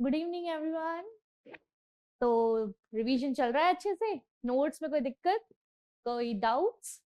Good evening everyone. तो revision चल रहा है अच्छे से? नोट्स में कोई दिक्कत, कोई डाउट्स?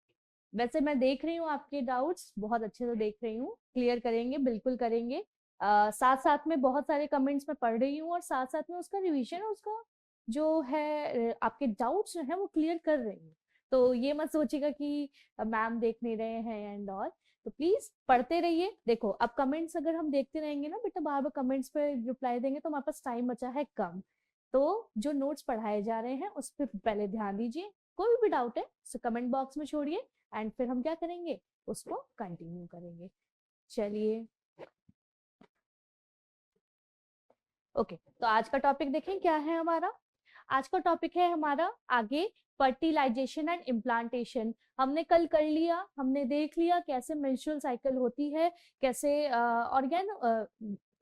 वैसे मैं देख रही हूँ आपके डाउट्स बहुत अच्छे से देख रही हूँ, क्लियर करेंगे, बिल्कुल करेंगे। साथ साथ में बहुत सारे कमेंट्स मैं पढ़ रही हूँ और साथ साथ में उसका रिवीजन, उसका जो है आपके डाउट्स जो है वो क्लियर कर रही हूँ। तो ये मत सोचिएगा कि मैम देख नहीं रहे हैं एंड ऑल। तो प्लीज पढ़ते रहिए। देखो अब कमेंट्स अगर हम देखते रहेंगे ना बेटा, बार बार कमेंट्स पे रिप्लाई देंगे तो हमारे पास टाइम बचा है कम। तो जो नोट्स पढ़ाए जा रहे हैं उस पर पहले ध्यान दीजिए। कोई भी डाउट है तो कमेंट बॉक्स में छोड़िए एंड फिर हम क्या करेंगे, उसको कंटिन्यू करेंगे। चलिए ओके, तो आज का टॉपिक देखें क्या है हमारा। आज का टॉपिक है हमारा आगे फर्टिलाइजेशन एंड इम्प्लांटेशन। हमने कल कर लिया, हमने देख लिया कैसे मेंस्ट्रुअल साइकिल होती है, कैसे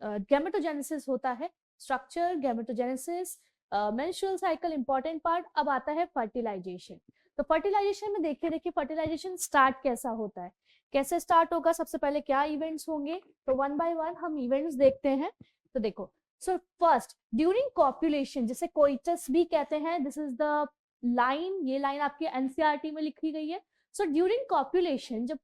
गैमेटोजेनेसिस होता है, structure, gametogenesis, menstrual cycle important part. अब आता है फर्टिलाइजेशन। तो फर्टिलाइजेशन में देखिए फर्टिलाइजेशन स्टार्ट कैसा होता है, कैसे स्टार्ट होगा, सबसे पहले क्या इवेंट्स होंगे। तो वन बाय वन हम इवेंट्स देखते हैं। तो देखो, सो फर्स्ट ड्यूरिंग कॉपुलेशन, जिसे कोइटस भी कहते हैं, दिस इज द लाइन, ये लाइन आपकी एनसीईआरटी में लिखी गई है। सो ड्यूरिंग कॉपुलेशन जब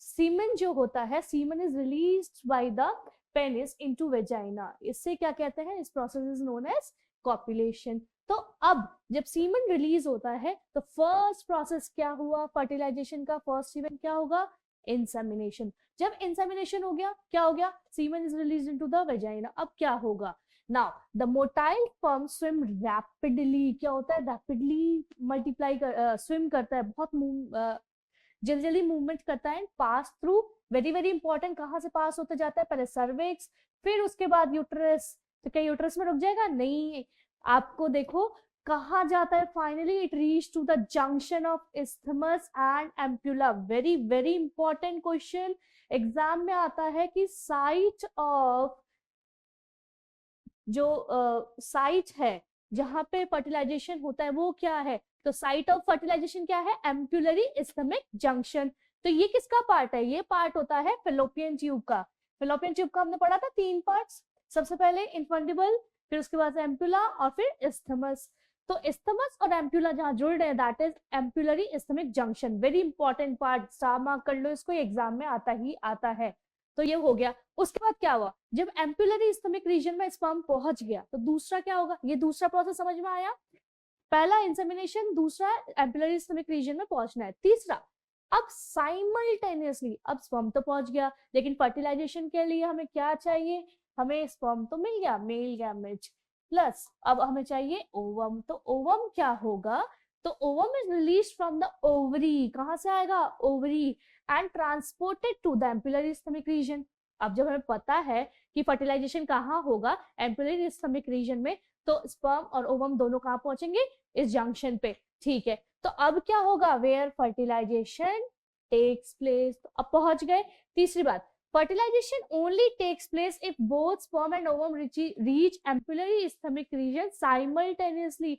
सीमेन जो होता है, semen is released by the penis into vagina, इससे क्या कहते हैं, इस process is known as copulation. तो अब जब सीमेन रिलीज होता है तो फर्स्ट प्रोसेस क्या हुआ, फर्टिलाइजेशन का फर्स्ट इवेंट क्या होगा, इंसेमिनेशन। जब इंसेमिनेशन हो गया, क्या हो गया, semen is release into the vagina. अब क्या होगा, now the motile sperm swim rapidly, क्या होता है, रैपिडली मल्टीप्लाई स्विम करता है, बहुत जल्दी जल्दी मूवमेंट करता है, pass through, very very important, कहाँ से पास होते जाता है, पहले सर्विक्स, फिर उसके बाद यूट्रस। तो क्या यूट्रस में रुक जाएगा, नहीं, आपको देखो कहा जाता है, finally it reach to the junction of isthmus and ampulla. Very very important question exam में आता है कि साइट ऑफ, जो साइट है जहां पे फर्टिलाइजेशन होता है वो क्या है, तो साइट ऑफ फर्टिलाइजेशन क्या है, एम्पुलरी इस्थमिक जंक्शन। तो ये किसका पार्ट है, ये पार्ट होता है फेलोपियन ट्यूब का। फेलोपियन ट्यूब का हमने पढ़ा था 3 पार्ट्स, सबसे पहले इन्फंडिबल, फिर उसके बाद एम्पुला और फिर इस्थमस। तो इस्थमस और एम्पुला जहां जुड़ रहे हैं, that is ampullary isthmic junction. Very important part, star mark कर लो इसको, एग्जाम में आता ही आता है। तो ये हो गया। उसके बाद क्या हुआ, जब एम्पुलरी स्टमक रीजन में स्पर्म पहुंच गया तो दूसरा क्या होगा, ये दूसरा प्रोसेस समझ में आया, पहला इंसेमिनेशन, दूसरा एम्पुलरी स्टमक रीजन में पहुंचना है, तीसरा अब साइमल्टेनियसली, अब स्पर्म तो पहुंच गया, लेकिन फर्टिलाइजेशन के लिए हमें क्या चाहिए, हमें स्पर्म तो मिल गया, मेल गैमेट, प्लस अब हमें चाहिए ओवम। तो ओवम क्या होगा, तो ovum is release from the ovary, कहां से आएगा, ovary, and transported to the ampullary stomach region. अब जब हमें पता है कि फर्टिलाइजेशन कहाँ होगा, एम्पुलरी स्टमक रीजन में, तो स्पर्म और ओवम दोनों कहाँ पहुंचेंगे, इस जंक्शन पे। ठीक है, तो अब क्या होगा, वेयर फर्टिलाइजेशन टेक्स प्लेस, तो अब पहुंच गए। तीसरी बात, fertilization only takes place if both sperm and ovum reach ampullary stomach region simultaneously.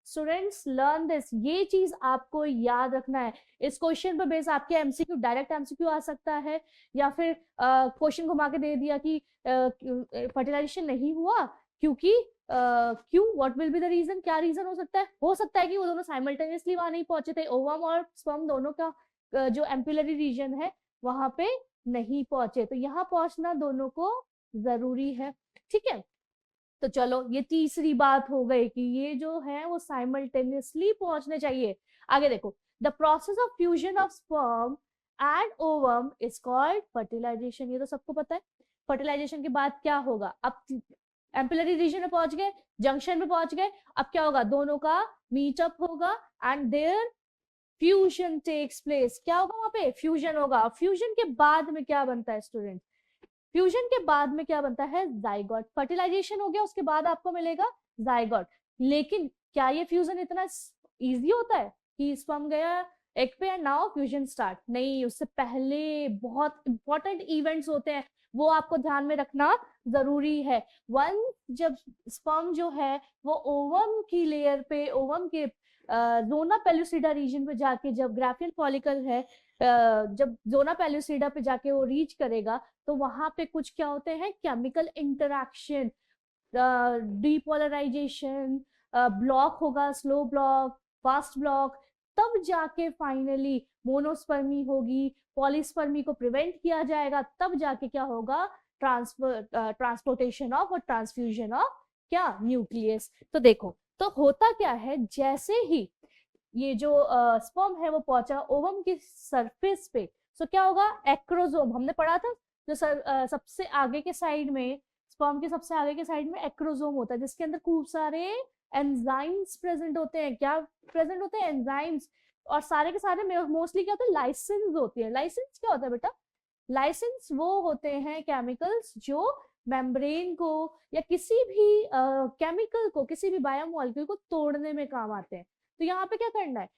Students learn this, ये चीज आपको याद रखना है। इस क्वेश्चन पर बेस आपके एमसीक्यू, डायरेक्ट एमसीक्यू आ सकता है, या फिर क्वेश्चन घुमा के दे दिया कि फर्टिलाइजेशन नहीं हुआ क्योंकि क्यों, what will be the reason, क्या रीजन हो सकता है कि वो दोनों साइमल्टेनियसली वहां नहीं पहुंचे थे, ओवम और स्पर्म दोनों का जो एम्पुलरी रीजन है वहां पे नहीं पहुंचे, तो यहाँ पहुंचना दोनों को जरूरी है। ठीक है, तो चलो ये तीसरी बात हो गई कि ये जो है वो साइमल्टेनियसली पहुंचने चाहिए। आगे देखो, the process of fusion of sperm and ovum is called fertilisation, ये तो सबको पता है। फर्टिलाइजेशन के बाद क्या होगा, अब एम्पुलरी रीजन में पहुंच गए, जंक्शन में पहुंच गए, अब क्या होगा, दोनों का मीटअप होगा and their fusion takes place. क्या होगा, वहां पे फ्यूजन होगा। फ्यूजन के बाद में क्या बनता है स्टूडेंट, फ्यूजन के बाद में क्या बनता है, जाइगोट। फर्टिलाइजेशन हो गया, उसके बाद आपको मिलेगा जाइगोट। लेकिन क्या ये फ्यूजन इतना इजी होता है कि स्पर्म गया एग पे एंड नाउ फ्यूजन स्टार्ट, नहीं, उससे पहले बहुत इंपॉर्टेंट इवेंट्स होते हैं, वो आपको ध्यान में रखना जरूरी है। वन, जब स्पर्म जो है वो ओवम की लेयर पे, ओवम के जोना पेलुसिडा रीजन पे जाके, जब ग्राफियन फॉलिकल है, जब जोना पेलुसिडा पे जाके वो रीच करेगा, तो वहां पे कुछ क्या होते हैं, केमिकल इंटरैक्शन, डीपोलराइजेशन, ब्लॉक होगा, स्लो ब्लॉक, फास्ट ब्लॉक, तब जाके फाइनली मोनोस्पर्मी होगी, पॉलीस्पर्मी को प्रिवेंट किया जाएगा, तब जाके क्या होगा, ट्रांसपोर्टेशन ऑफ और ट्रांसफ्यूजन ऑफ क्या, न्यूक्लियस। तो देखो, तो होता क्या है, जैसे ही ये जो स्पर्म है वो पहुंचा ओवम की सरफेस पे, तो क्या होगा, एक्रोसोम हमने पढ़ा था, जो सबसे आगे के साइड में, स्पर्म के सबसे आगे के साइड में एक्रोसोम होता है, जिसके अंदर खूब सारे एंजाइम्स प्रेजेंट होते हैं। क्या प्रेजेंट होते हैं, एंजाइम्स। और सारे के सारे मोस्टली क्या होता है, लाइसेंस होती है। लाइसेंस क्या होता है बेटा, लाइसेंस वो होते हैं केमिकल्स जो मेम्ब्रेन को या किसी भी केमिकल को, किसी भी बायोमोलिक्यूल को तोड़ने में काम आते हैं। तो यहाँ पे क्या करना है,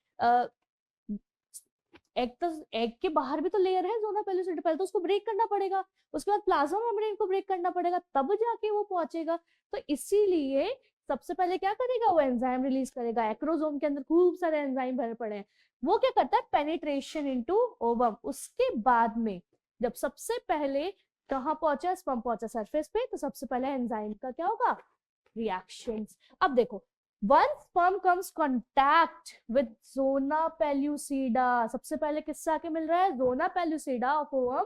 एग के बाहर भी तो लेयर है जोना पेलुसिडा, पहले तो उसको ब्रेक करना पड़ेगा, उसके बाद प्लाज्मा मेम्ब्रेन को ब्रेक करना पड़ेगा, तब जाके वो पहुंचेगा। तो इसीलिए सबसे पहले क्या करेगा, वो एंजाइम रिलीज करेगा। एक्रोसोम के अंदर खूब सारे एंजाइम भरे पड़े हैं, वो क्या करता है, पेनिट्रेशन इनटू ओवम। उसके बाद में जब सबसे पहले कहाँ पहुंचा, स्पर्म पहुंचा सरफेस पे, तो सबसे पहले एंजाइम का क्या होगा, रिएक्शंस। अब देखो, once sperm comes contact with zona pellucida, सबसे पहले किससे आके मिल रहा है, zona pellucida of ovum,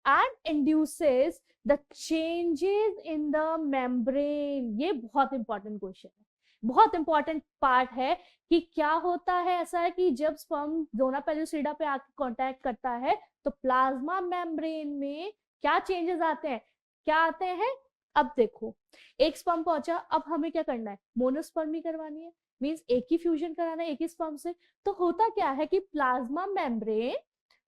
and induces the changes in the membrane। ये बहुत इंपॉर्टेंट क्वेश्चन है, बहुत इंपॉर्टेंट पार्ट है कि क्या होता है। ऐसा है कि जब स्पर्म जोना पेलुसिडा पे आके कांटेक्ट करता है तो प्लाज्मा मेम्ब्रेन में क्या चेंजेस आते हैं, क्या आते हैं। अब देखो, एक स्पर्म पहुंचा, अब हमें क्या करना है, मोनोस्पर्मी करवानी है, मींस एक ही फ्यूजन कराना है एक ही स्पर्म से। तो होता क्या है कि प्लाज्मा मेम्ब्रेन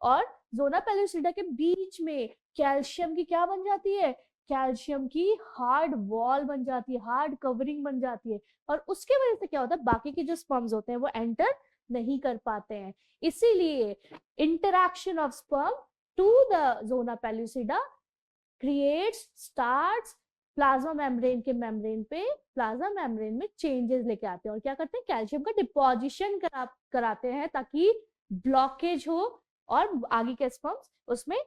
और जोना पेलुसिडा के बीच में कैल्शियम की क्या बन जाती है, कैल्शियम की हार्ड वॉल बन जाती है, हार्ड कवरिंग बन जाती है। और उसके वजह से क्या होता है, बाकी के जो स्पर्म्स होते हैं वो एंटर नहीं कर पाते हैं। इसीलिए interaction of sperm to the zona pellucida creates, starts plasma membrane के मेम्ब्रेन पे, प्लाज्मा मेम्ब्रेन में चेंजेस लेके आते हैं और क्या करते हैं, कैल्शियम का डिपोजिशन कराते हैं ताकि ब्लॉकेज हो और आगे के स्पर्म्स उसमें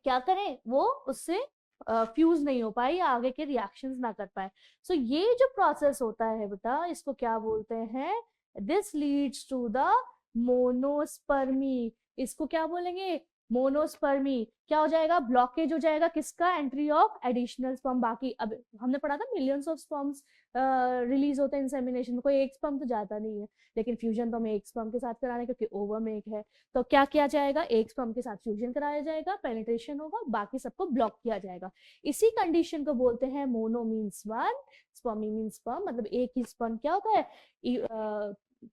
क्या करें, वो उससे फ्यूज नहीं हो पाए या आगे के रिएक्शंस ना कर पाए। सो ये जो प्रोसेस होता है बेटा, इसको क्या बोलते हैं, दिस लीड्स टू द मोनोस्पर्मी। इसको क्या बोलेंगे, मोनोस्पर्मी। क्या हो जाएगा, ब्लॉकेज हो जाएगा, किसका, एंट्री ऑफ एडिशनल स्पर्म। बाकी अब हमने पढ़ा था मिलियंस ऑफ स्पर्म्स रिलीज होते हैं इंसेमिनेशन में, कोई एक स्पर्म तो जाता नहीं है, लेकिन फ्यूजन तो हमें एक स्पर्म के साथ कराना है क्योंकि ओवम एक है। तो क्या किया जाएगा, एक स्पर्म के साथ फ्यूजन कराया जाएगा, पेनिट्रेशन होगा, बाकी सबको ब्लॉक किया जाएगा। इसी कंडीशन को बोलते हैं mono means one, spermy means sperm, मतलब एक ही स्पर्म क्या होता है,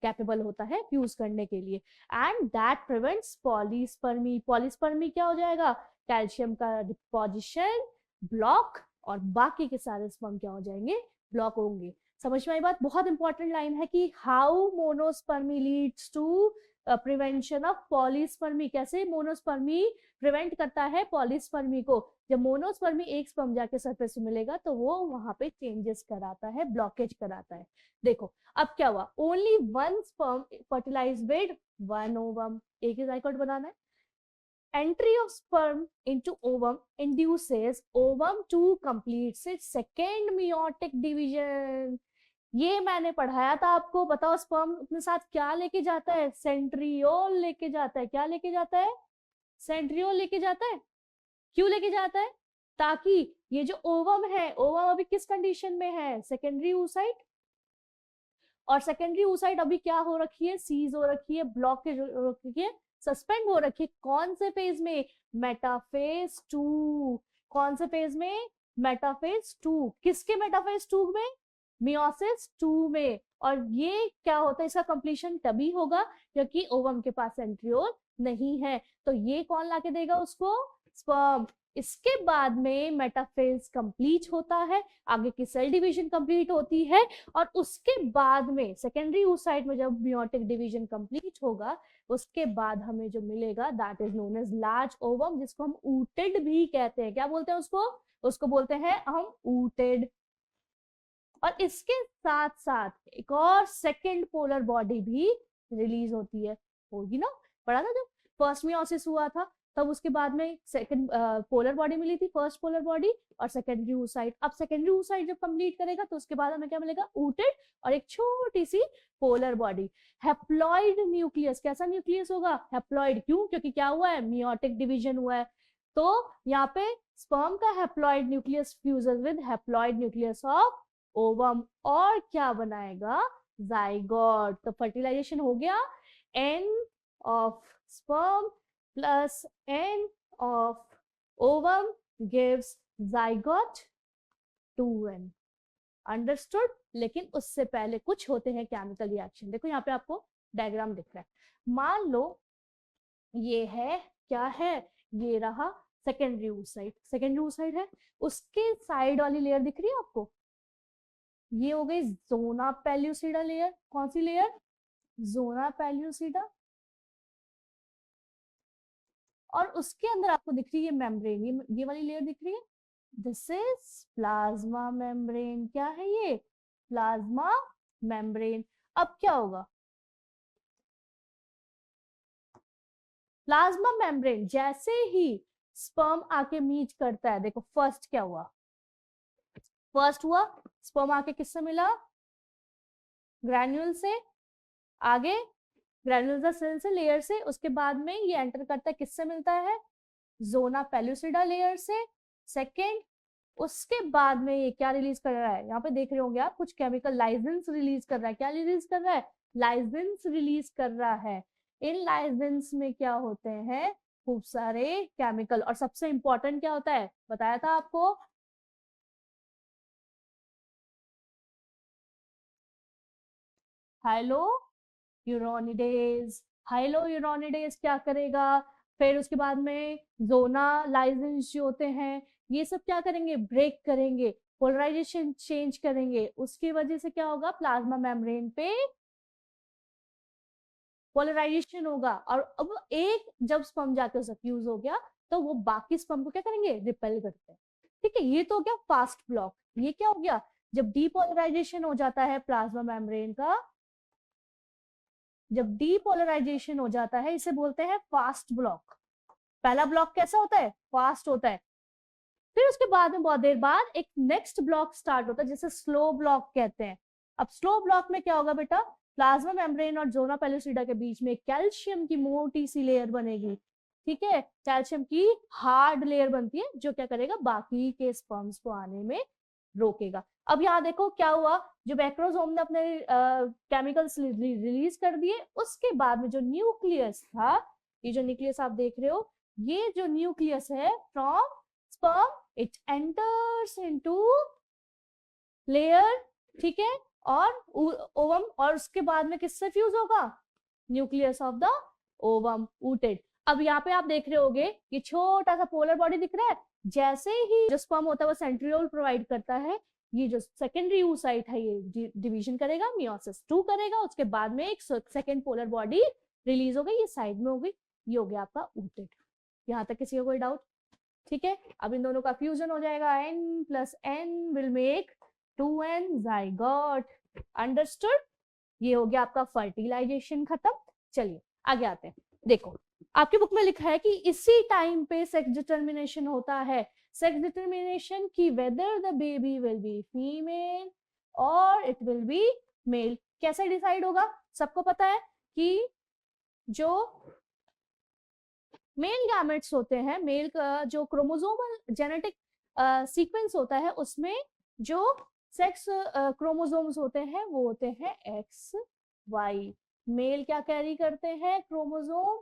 कैपेबल होता है फ्यूज करने के लिए। And that prevents polyspermy. Polyspermy क्या हो जाएगा, कैल्शियम का डिपोजिशन, ब्लॉक, और बाकी के सारे स्पर्म क्या हो जाएंगे, ब्लॉक होंगे। समझ में आई बात, बहुत इंपॉर्टेंट लाइन है कि how monospermy leads to prevention of polyspermy. कैसे मोनोस्पर्मी प्रिवेंट करता है पॉलीस्पर्मी को, जब मोनोस्पर्मी एक स्पर्म जाके सरफेस पे मिलेगा तो वो वहां पे चेंजेस कराता है, ब्लॉकेज कराता है। देखो अब क्या हुआ, only one sperm fertilize with one ovum, एक ही जाइगोट बनाना है। Entry of sperm into ovum induces ovum to complete its second meiotic division। ये मैंने पढ़ाया था आपको, बताओ स्पर्म अपने साथ क्या लेके जाता है, सेंट्रियोल लेके जाता है। क्या लेके जाता है, सेंट्रियोल लेके जाता है। क्यों लेके जाता है, ताकि ये जो ओवम है, ओवम अभी किस कंडीशन में है, सेकेंडरी oocyte, और सेकेंडरी oocyte अभी क्या हो रखी है, सीज हो रखी है, ब्लॉकेज हो रखी है, सस्पेंड हो रखी है। कौन से फेज में, मेटाफेज 2। कौन से फेज में, मेटाफेज 2। किसके मेटाफेज 2 में, मियोसिस 2 में। और ये क्या होता है, इसका कंप्लीशन तभी होगा क्योंकि ओवम के पास सेंट्रियोल नहीं है। तो ये कौन लाके देगा उसको, स्पर्म। इसके बाद में मेटाफेज कंप्लीट होता है, आगे की सेल डिवीजन कंप्लीट होती है, और उसके बाद में सेकेंडरी oocyte में जब मियोटिक डिवीजन कंप्लीट होगा, उसके बाद हमें जो मिलेगा that is known as large ovum, जिसको हम ऊटेड भी कहते हैं। क्या बोलते हैं उसको, उसको बोलते हैं हम ऊटेड। और इसके साथ साथ एक और सेकेंड पोलर बॉडी भी रिलीज होती है, होगी ना, पढ़ा था जब फर्स्ट मियोसिस हुआ था तब उसके बाद में सेकंड पोलर बॉडी मिली थी, फर्स्ट पोलर बॉडी और सेकेंडरी oocyte। अब सेकेंडरी oocyte जब कंप्लीट करेगा तो उसके बाद हमें क्या मिलेगा, ooted और एक छोटी सी पोलर बॉडी। हैप्लॉइड न्यूक्लियस, कैसा न्यूक्लियस होगा, हैप्लॉइड। क्यों, क्योंकि क्या हुआ है, मियोटिक डिवीजन हुआ है। तो यहाँ पे स्पर्म का haploid nucleus fuses with haploid nucleus of ovum और क्या बनाएगा, जाइगोट। तो फर्टिलाइजेशन हो गया, N of sperm plus N of ovum gives zygote 2N। Understood. लेकिन उससे पहले कुछ होते हैं केमिकल रिएक्शन। देखो यहाँ पे आपको डायग्राम दिख रहा है। मान लो ये है, क्या है, ये रहा सेकेंडरी oocyte। सेकेंडरी oocyte है, उसके साइड वाली लेयर दिख रही है आपको, ये हो गई जोना पेल्यूसिडा लेयर। कौन सी लेयर, जोना पेल्यूसिडा। और उसके अंदर आपको दिख रही है मेम्ब्रेन, ये वाली लेयर दिख रही है, दिस इज प्लाज्मा मेम्ब्रेन। क्या है ये, प्लाज्मा मेम्ब्रेन। अब क्या होगा, प्लाज्मा मेम्ब्रेन जैसे ही स्पर्म आके मीट करता है, देखो फर्स्ट क्या हुआ, फर्स्ट हुआ स्पर्म आके किससे मिला, ग्रैन्यूल से, आगे ग्रैन्युलर सेल से, लेयर से, उसके बाद में ये एंटर करता है, किससे मिलता है, जोना पेल्यूसिडा लेयर से। सेकेंड, उसके बाद में ये क्या रिलीज कर रहा है, यहाँ पे देख रहे होंगे आप, कुछ केमिकल लाइजेंस रिलीज कर रहा है। क्या रिलीज कर रहा है, लाइजेंस रिलीज कर रहा है। इन लाइजेंस में क्या होते हैं, खूब सारे केमिकल, और सबसे इंपॉर्टेंट क्या होता है, बताया था आपको, हाइलोयूरोनिडेज। हाइलोयूरोनिडेज क्या करेगा, फिर उसके बाद में जोना लाइजेंस जो होते हैं, ये सब क्या करेंगे, ब्रेक करेंगे, पोलराइजेशन चेंज करेंगे। उसकी वजह से क्या होगा, प्लाज्मा मेम्ब्रेन पे पोलराइजेशन होगा। और अब एक जब स्पर्म जाके उसका फ्यूज हो गया तो वो बाकी स्पर्म को क्या करेंगे, रिपेल करते हैं। ठीक है, ये तो हो गया फास्ट ब्लॉक। ये क्या हो गया, जब डीपोलराइजेशन हो जाता है प्लाज्मा मेम्ब्रेन का, जब डीपोलराइजेशन हो जाता है, इसे बोलते हैं फास्ट ब्लॉक। पहला ब्लॉक कैसा होता है, फास्ट होता है। फिर उसके बाद में बहुत देर बाद एक नेक्स्ट ब्लॉक स्टार्ट होता है, जिसे स्लो ब्लॉक कहते हैं। अब स्लो ब्लॉक में क्या होगा बेटा, प्लाज्मा मेम्ब्रेन और जोना पेल्यूसिडा के बीच में कैल्शियम की मोटी सी लेयर बनेगी। ठीक है, कैल्शियम की हार्ड लेयर बनती है, जो क्या करेगा, बाकी के स्पर्म्स को आने में रोकेगा। अब यहाँ देखो क्या हुआ, जो मैक्रोसोम ने अपने केमिकल्स रिलीज कर दिए, उसके बाद में जो न्यूक्लियस था, ये जो न्यूक्लियस आप देख रहे हो, ये जो न्यूक्लियस है from sperm, it enters into layer, ठीक है, और ओवम, और उसके बाद में किससे फ्यूज होगा, nucleus of the ovum, ooted। अब यहाँ पे आप देख रहे होगे, ये छोटा सा पोलर बॉडी दिख रहा है, जैसे ही जो स्पर्म होता है वो सेंट्रियोल प्रोवाइड करता है, ये जो सेकेंडरी oocyte है ये डिवीजन करेगा, मियोसिस 2 करेगा, उसके बाद में एक सेकेंड पोलर बॉडी रिलीज हो गई, ये साइड में हो गई, ये हो गया आपका ooted। यहाँ तक किसी का कोई डाउट, ठीक है। अब इन दोनों का फ्यूजन हो जाएगा, N + N will make 2N zygote. Understood. ये हो गया आपका फर्टिलाइजेशन खत्म। चलिए आगे आते हैं। देखो आपकी बुक में लिखा है कि इसी टाइम पे सेक्स डिटर्मिनेशन होता है। सेक्स डिटर्मिनेशन की whether the baby will be female और इट विल बी मेल। कैसे डिसाइड होगा, सबको पता है कि जो मेल गैमेट्स होते हैं, मेल का जो क्रोमोसोमल जेनेटिक सीक्वेंस होता है, उसमें जो सेक्स क्रोमोसोम्स होते हैं वो होते हैं एक्स वाई। मेल क्या कैरी करते हैं, क्रोमोसोम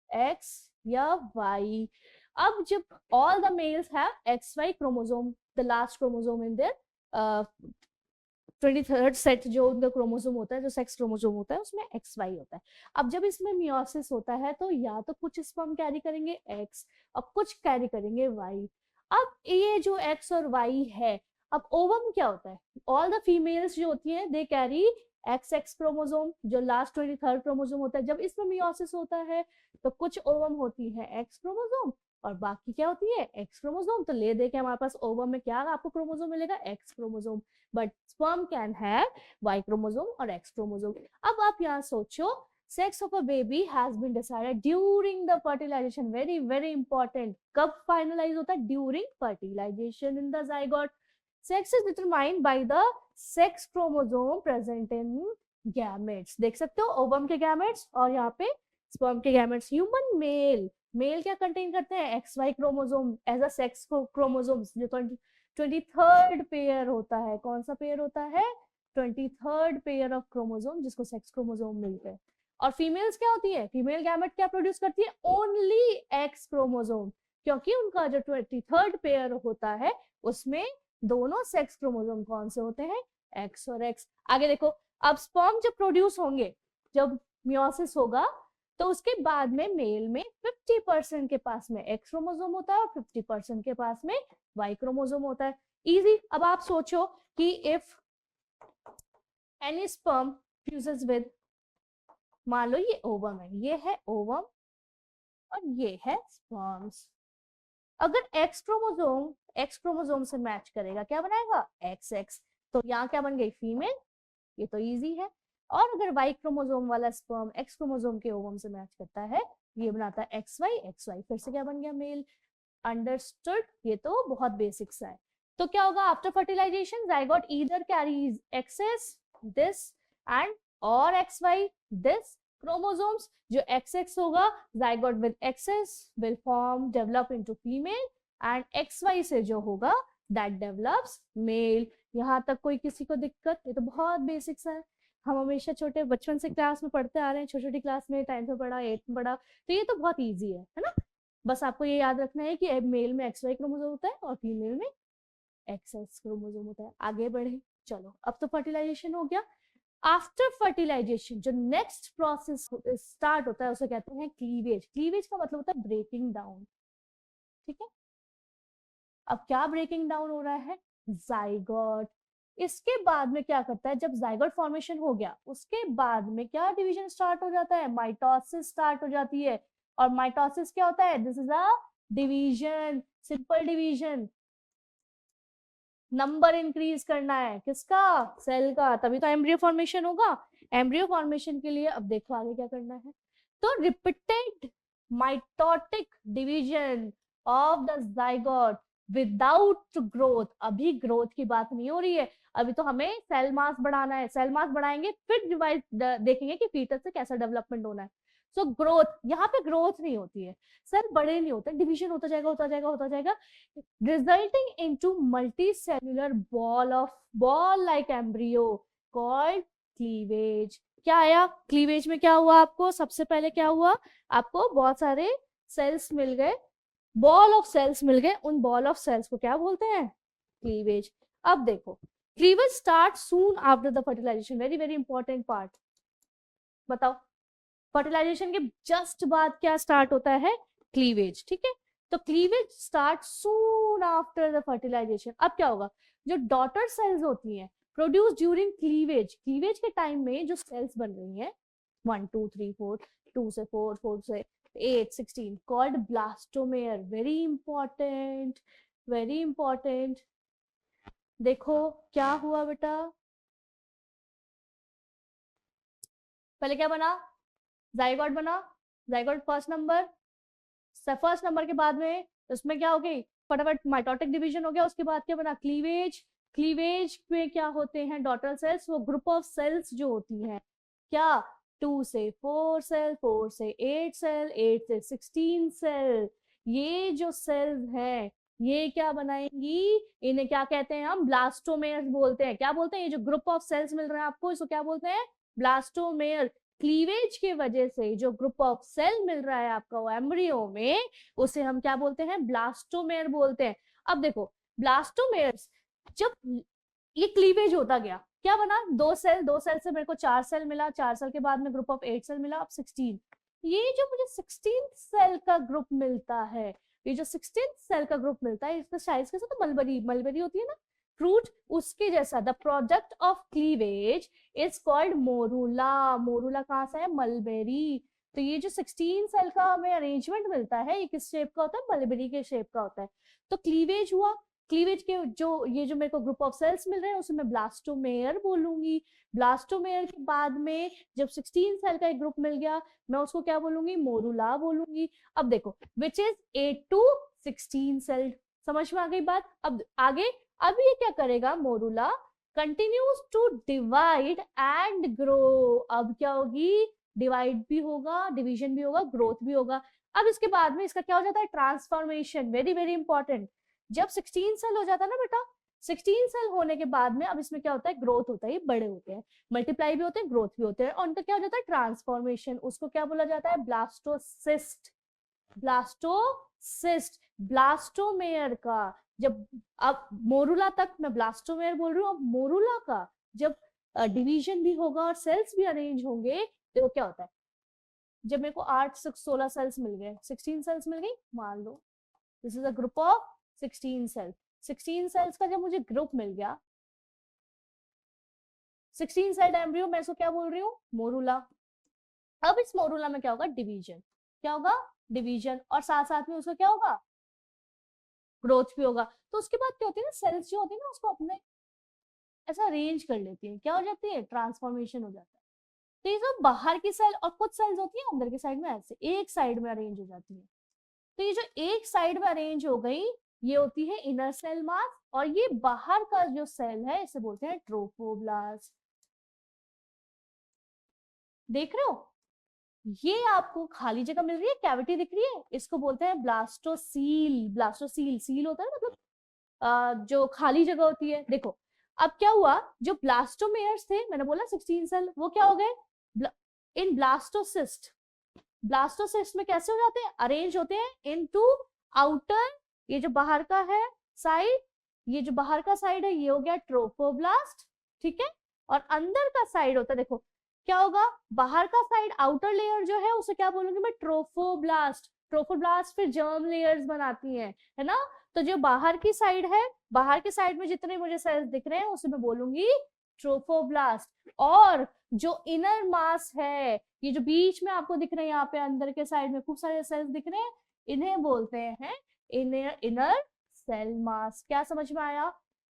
एक्स या वाई। अब जब all the males have X Y chromosome, the last chromosome in their 23rd set जो उनका क्रोमोसोम होता है, जो सेक्स क्रोमोसोम होता है, उसमें एक्स वाई होता है। अब जब इसमें मियोसिस होता है तो या तो कुछ स्पर्म कैरी करेंगे एक्स और कुछ कैरी करेंगे वाई। अब ये जो एक्स और वाई है, अब ओवम क्या होता है, ऑल द फीमेल्स जो होती हैं they carry x x chromosome, जो लास्ट 23rd क्रोमोसोम होता है। जब इसमें मियोसिस होता है तो कुछ ओवम होती है एक्स क्रोमोसोम और बाकी क्या होती है एक्स क्रोमोसोम। तो ले दे के हमारे पास ओवम में क्या आपको क्रोमोसोम मिलेगा, X chromosome, but sperm can have Y chromosome और एक्स क्रोमोसोम। अब आप यहाँ सोचो sex of a baby has been decided during the fertilization, very very important. कब फाइनलाइज होता है? During fertilization in the zygote. Sex is determined by the sex chromosome present in gametes. देख सकते हो ओवम के गैमेट्स और यहाँ पे स्पर्म के गैमेट्स। ह्यूमन मेल, मेल क्या कंटेन करते हैं? X Y chromosome as a sex chromosomes, जो 23rd पेयर होता है। कौन सा पेयर होता है? 23rd पेयर ऑफ क्रोमोसोम, जिसको सेक्स क्रोमोसोम मिलते हैं। और फीमेल्स क्या होती है? फीमेल गैमेट क्या प्रोड्यूस करती है? ओनली एक्स क्रोमोसोम, क्योंकि उनका जो 23rd पेयर होता है उसमें दोनों सेक्स क्रोमोसोम कौन से होते हैं? एक्स और एक्स। आगे देखो, अब स्पर्म जब प्रोड्यूस होंगे, जब मियोसिस होगा, तो उसके बाद में मेल में 50% के पास में एक्स क्रोमोसोम होता है और 50% के पास में वाई क्रोमोसोम होता है। इजी। अब आप सोचो कि if any sperm fuses with, मान लो ये ओवम है, ये है ओवम और ये है स्पर्म्स। अगर एक्स क्रोमोसोम से मैच करेगा, क्या बनाएगा? X x. तो यहाँ क्या बन गई? फीमेल। ये तो इजी है। और अगर वाई क्रोमोसोम वाला स्पर्म एक्स क्रोमोसोम के ओवम से मैच करता है, ये बनाता है एक्स वाई, फिर से क्या बन गया? मेल। अंडरस्टूड? ये तो बहुत बेसिक सा है। तो क्या होगा after fertilization? Zygote either carries X X this and और एक्स वाई दिस क्रोमोसोम्स। जो XX होगा, zygote with X X will form develop into female, and XY से जो होगा दैट डेवलप्स मेल। यहाँ तक कोई किसी को दिक्कत? ये तो बहुत बेसिक सा है, हम हमेशा छोटे बचपन से क्लास में पढ़ते आ रहे हैं, छोटी छोटी क्लास में, 10th में पढ़ा, 8th में पढ़ा, तो ये तो बहुत ईजी है ना। बस आपको ये याद रखना है कि मेल में XY क्रोमोसोम होता है और फीमेल में XX क्रोमोसोम होता है। आगे बढ़े, चलो अब तो फर्टिलाइजेशन हो गया। आफ्टर फर्टिलाइजेशन जो नेक्स्ट प्रोसेस स्टार्ट होता है उसे कहते हैं क्लीवेज। क्लीवेज का मतलब होता है ब्रेकिंग डाउन। ठीक है, अब क्या ब्रेकिंग डाउन हो रहा है? जाइगोट। इसके बाद में क्या करता है? जब जाइगोट फॉर्मेशन हो गया, उसके बाद में क्या डिवीजन स्टार्ट हो जाता है? माइटोसिस स्टार्ट हो जाती है। और माइटोसिस क्या होता है? This is a division, simple division. Number increase करना है, किसका? सेल का, तभी तो एम्ब्रियो फॉर्मेशन होगा। एम्ब्रियो फॉर्मेशन के लिए अब देखो आगे क्या करना है। तो repeated mitotic division of the zygote without growth. अभी ग्रोथ की बात नहीं हो रही है, अभी तो हमें सेल मास बढ़ाना है। सेल मास बढ़ाएंगे फिर डिवाइस देखेंगे कि फीटस से कैसा डेवलपमेंट होना है। सो ग्रोथ, यहाँ पे ग्रोथ नहीं होती है, सेल बड़े नहीं होते, डिवीजन होता जाएगा होता जाएगा होता जाएगा, resulting into multicellular ball like embryo called cleavage. क्या आया क्लीवेज में? क्या हुआ आपको? सबसे पहले क्या हुआ आपको? बहुत सारे सेल्स मिल गए, बॉल ऑफ सेल्स मिल गए। उन बॉल ऑफ सेल्स को क्या बोलते हैं? क्लीवेज। अब देखो, cleavage start soon after the fertilization, very very important part. बताओ, फर्टिलाइजेशन के जस्ट बाद क्या स्टार्ट होता है? क्लीवेज। ठीक है, तो cleavage start soon after the fertilization. अब क्या होगा? जो डॉटर सेल्स होती हैं प्रोड्यूस ड्यूरिंग क्लीवेज, क्लीवेज के टाइम में जो सेल्स बन रही हैं 1 2 3 4, 2 से 4, 4 से 8, 16, called blastomere. Very important, very important. देखो क्या हुआ बेटा, पहले क्या बना? जाइगोट बना। जाइगोट फर्स्ट नंबर के बाद में उसमें क्या हो गई? फटाफट माइटोटिक डिवीजन हो गया। उसके बाद क्या बना? क्लीवेज। क्लीवेज में क्या होते हैं? डॉटर सेल्स, वो ग्रुप ऑफ सेल्स जो होती हैं, क्या? 2 से 4 सेल, 4 से 8 सेल, 8 से 16 सेल। ये जो सेल्स हैं ये क्या बनाएंगी? इन्हें क्या कहते हैं? हम ब्लास्टोमेयर्स बोलते हैं। क्या बोलते हैं? ये जो ग्रुप ऑफ सेल्स मिल रहे हैं आपको, इसको क्या बोलते हैं? ब्लास्टोमेयर। क्लीवेज की वजह से जो ग्रुप ऑफ सेल मिल रहा है आपका एम्ब्रियो में, उसे हम क्या बोलते हैं? ब्लास्टोमेयर बोलते हैं। अब देखो, ब्लास्टोमेयर्स जब ये क्लीवेज होता गया, क्या बना? 2 सेल, 2 सेल से मेरे को 4 सेल मिला, 4 सेल के बाद में ग्रुप ऑफ 8 सेल मिला, अब 16। ये जो मुझे 16 सेल का ग्रुप मिलता है, ये जो 16 सेल का ग्रुप मिलता है, इसका साइज कैसा? तो मलबरी, मलबरी होती है ना फ्रूट, उसके जैसा। The product of cleavage is called morula. Morula कहाँ से है? मलबेरी। तो ये जो 16 सेल का हमें अरेंजमेंट मिलता है, ये किस शेप का होता है? मलबेरी के शेप का होता है। तो क्लीवेज हुआ, क्लीवेज के जो ये जो मेरे को ग्रुप ऑफ सेल्स मिल रहे हैं उसे मैं ब्लास्टोमेयर बोलूंगी। ब्लास्टोमेयर के बाद में जब 16 सेल का एक ग्रुप मिल गया मैं उसको क्या बोलूंगी, मोरूला बोलूंगी। अब देखो विच इज 8 to 16 सेल, समझ में आ गई बात। अब आगे अब ये क्या करेगा, morula continues to divide and grow. अब क्या होगी, डिवाइड भी होगा, डिवीजन भी होगा, ग्रोथ भी होगा। अब इसके बाद में इसका क्या हो जाता है, ट्रांसफॉर्मेशन, वेरी वेरी इंपॉर्टेंट। जब 16 सेल हो जाता है ना बेटा, 16 सेल होने के बाद में अब इसमें क्या होता है, ग्रोथ होता है, ये बड़े होते हैं, मल्टीप्लाई भी होते हैं, ग्रोथ भी होते हैं, और उनका क्या हो जाता है, ट्रांसफॉर्मेशन। उसको क्या बोला जाता है, ब्लास्टोसिस्ट। ब्लास्टोसिस्ट ब्लास्टोमेयर का जब, अब मोरूला तक मैं ब्लास्टोमेयर बोल रही हूँ, अब मोरूला का जब डिवीजन भी होगा और सेल्स भी अरेंज होंगे तो क्या होता है, जब मेरे को 16 सेल्स मिल गए, 16 सेल्स मिल गई मान लो, this is a group of 16 cells. 16 cells का जब मुझे ग्रुप मिल गया, 16 सेल एम्ब्रियो, मैं इसको क्या बोल रही हूँ, मोरूला। अब इस मोरूला में क्या होगा, डिवीजन, क्या होगा, डिवीजन, और साथ साथ में उसका क्या होगा, ग्रोथ भी होगा। तो उसके बाद क्या होती है ना, सेल्स जो होती है ना उसको अपने ऐसा अरेंज कर लेती है, क्या हो जाती है, ट्रांसफॉर्मेशन हो जाता है। तो ये जो बाहर की सेल और कुछ सेल्स होती है अंदर के साइड में ऐसे एक साइड में अरेंज हो जाती है। तो ये जो एक साइड में अरेंज हो गई ये होती है इनर सेल मास, और ये बाहर का जो सेल है इसे बोलते हैं ट्रोफोब्लास्ट। देख रहे हो, ये आपको खाली जगह मिल रही है, कैविटी दिख रही है, इसको बोलते हैं ब्लास्टोसील। ब्लास्टोसील, सील होता है मतलब जो खाली जगह होती है। देखो अब क्या हुआ, जो ब्लास्टोमेयर्स थे मैंने बोला 16 सेल, वो क्या हो गए इन ब्लास्टोसिस्ट। ब्लास्टोसिस्ट में कैसे हो जाते हैं, अरेंज होते हैं इनटू आउटर, ये जो बाहर का है साइड, ये जो बाहर का साइड है ये हो गया ट्रोफोब्लास्ट, ठीक है, और अंदर का साइड होता है, देखो क्या होगा, बाहर का साइड आउटर लेयर जो है उसे क्या बोलूंगी मैं, ट्रोफोब्लास्ट। ट्रोफोब्लास्ट फिर जर्म लेयर्स बनाती है ना। तो जो बाहर की साइड है, बाहर की साइड में जितने मुझे सेल्स दिख रहे हैं उसे मैं बोलूंगी ट्रोफोब्लास्ट। और जो इनर मास है, ये जो बीच में आपको दिख रहे हैं, यहाँ पे अंदर के साइड में खूब सारे सेल्स दिख रहे हैं, इन्हें बोलते हैं इनर सेल मास। क्या समझ में आया,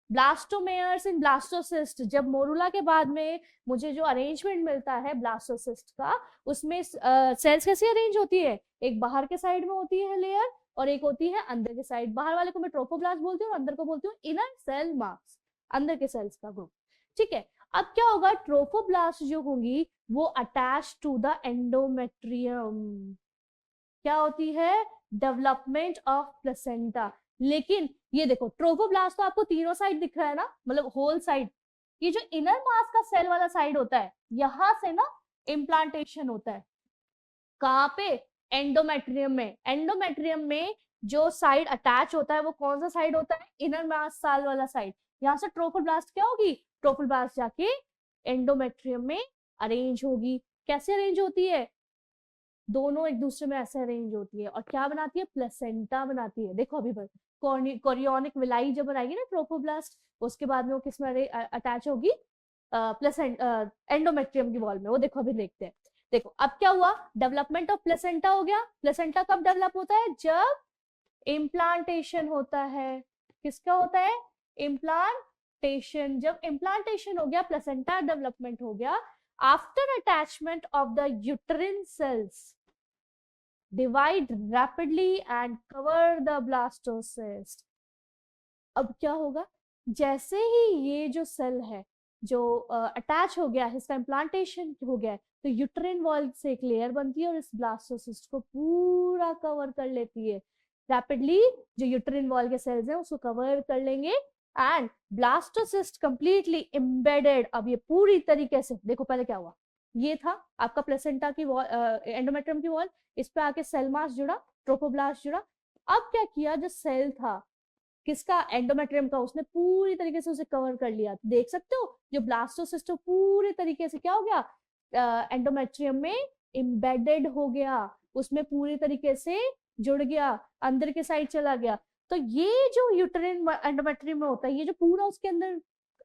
ब्लास्टोमेयर्स इन ब्लास्टोसिस्ट। जब मोरूला के बाद में मुझे जो अरेंजमेंट मिलता है ब्लास्टोसिस्ट का, उसमें सेल्स कैसे अरेंज होती है, एक बाहर के साइड में होती है लेयर और एक होती है अंदर के साइड। बाहर वाले को मैं ट्रोफोब्लास्ट बोलती हूँ, अंदर को बोलती हूँ इनर सेल मास, अंदर के सेल्स का ग्रुप, ठीक है। अब क्या होगा, ट्रोफोब्लास्ट जो होंगी वो अटैच टू द एंडोमेट्रियम, क्या होती है, डेवलपमेंट ऑफ प्लेसेंटा। लेकिन ये देखो ट्रोफोब्लास्ट तो आपको तीनों साइड दिख रहा है ना, मतलब होल साइड। ये जो इनर मास का सेल वाला साइड होता है, यहां से ना इम्प्लांटेशन होता है, कहाँ पे, एंडोमेट्रियम में। एंडोमेट्रियम में जो साइड अटैच होता है वो कौन सा साइड होता है, इनर मास साल वाला साइड। यहाँ से ट्रोफोब्लास्ट क्या होगी, ट्रोफोब्लास्ट जाके एंडोमेट्रियम में अरेंज होगी। कैसे अरेंज होती है, दोनों एक दूसरे में ऐसे अरेंज होती है और क्या बनाती है, प्लेसेंटा बनाती है। देखो अभी कोरियोनिक विलाई जब बनाएगी ना ट्रोफोब्लास्ट, उसके बाद में वो किस में अटैच होगी, एंडोमेट्रियम की वॉल में। वो देखो अभी देखते हैं। देखो अब क्या हुआ, डेवलपमेंट ऑफ प्लेसेंटा हो गया। प्लेसेंटा कब डेवलप होता है, जब इम्प्लांटेशन होता है। किसका होता है, इम्प्लांटेशन। जब इम्प्लांटेशन हो गया, प्लेसेंटा डेवलपमेंट हो गया, after attachment of the uterine cells divide rapidly and cover the blastocyst। अब क्या होगा, जैसे ही ये जो सेल है जो अटैच हो गया है, इसका इम्प्लांटेशन हो गया है, तो यूट्रिन वॉल से एक लेयर बनती है और इस ब्लास्टोसिस्ट को पूरा कवर कर लेती है। रैपिडली जो यूट्रिन वॉल के सेल्स हैं उसको कवर कर लेंगे एंड ब्लास्टोसिस्ट कंप्लीटली एम्बेडेड। अब ये पूरी तरीके से, देखो पहले क्या हुआ, ये था आपका प्लेसेंटा की वॉल, एंडोमेट्रियम की वॉल, इस पे आके सेल मास जुड़ा, ट्रोफोब्लास्ट जुड़ा। अब क्या किया, जो सेल था किसका, एंडोमेट्रियम का, उसने पूरी तरीके से उसे कवर कर लिया। देख सकते हो जो ब्लास्टोसिस्ट पूरी तरीके से क्या हो गया, एंडोमेट्रियम में एम्बेडेड हो गया, उसमें पूरी तरीके से जुड़ गया, अंदर के साइड चला गया। तो ये जो यूट्रिन एंडोमेट्रियम में होता है, ये जो पूरा उसके अंदर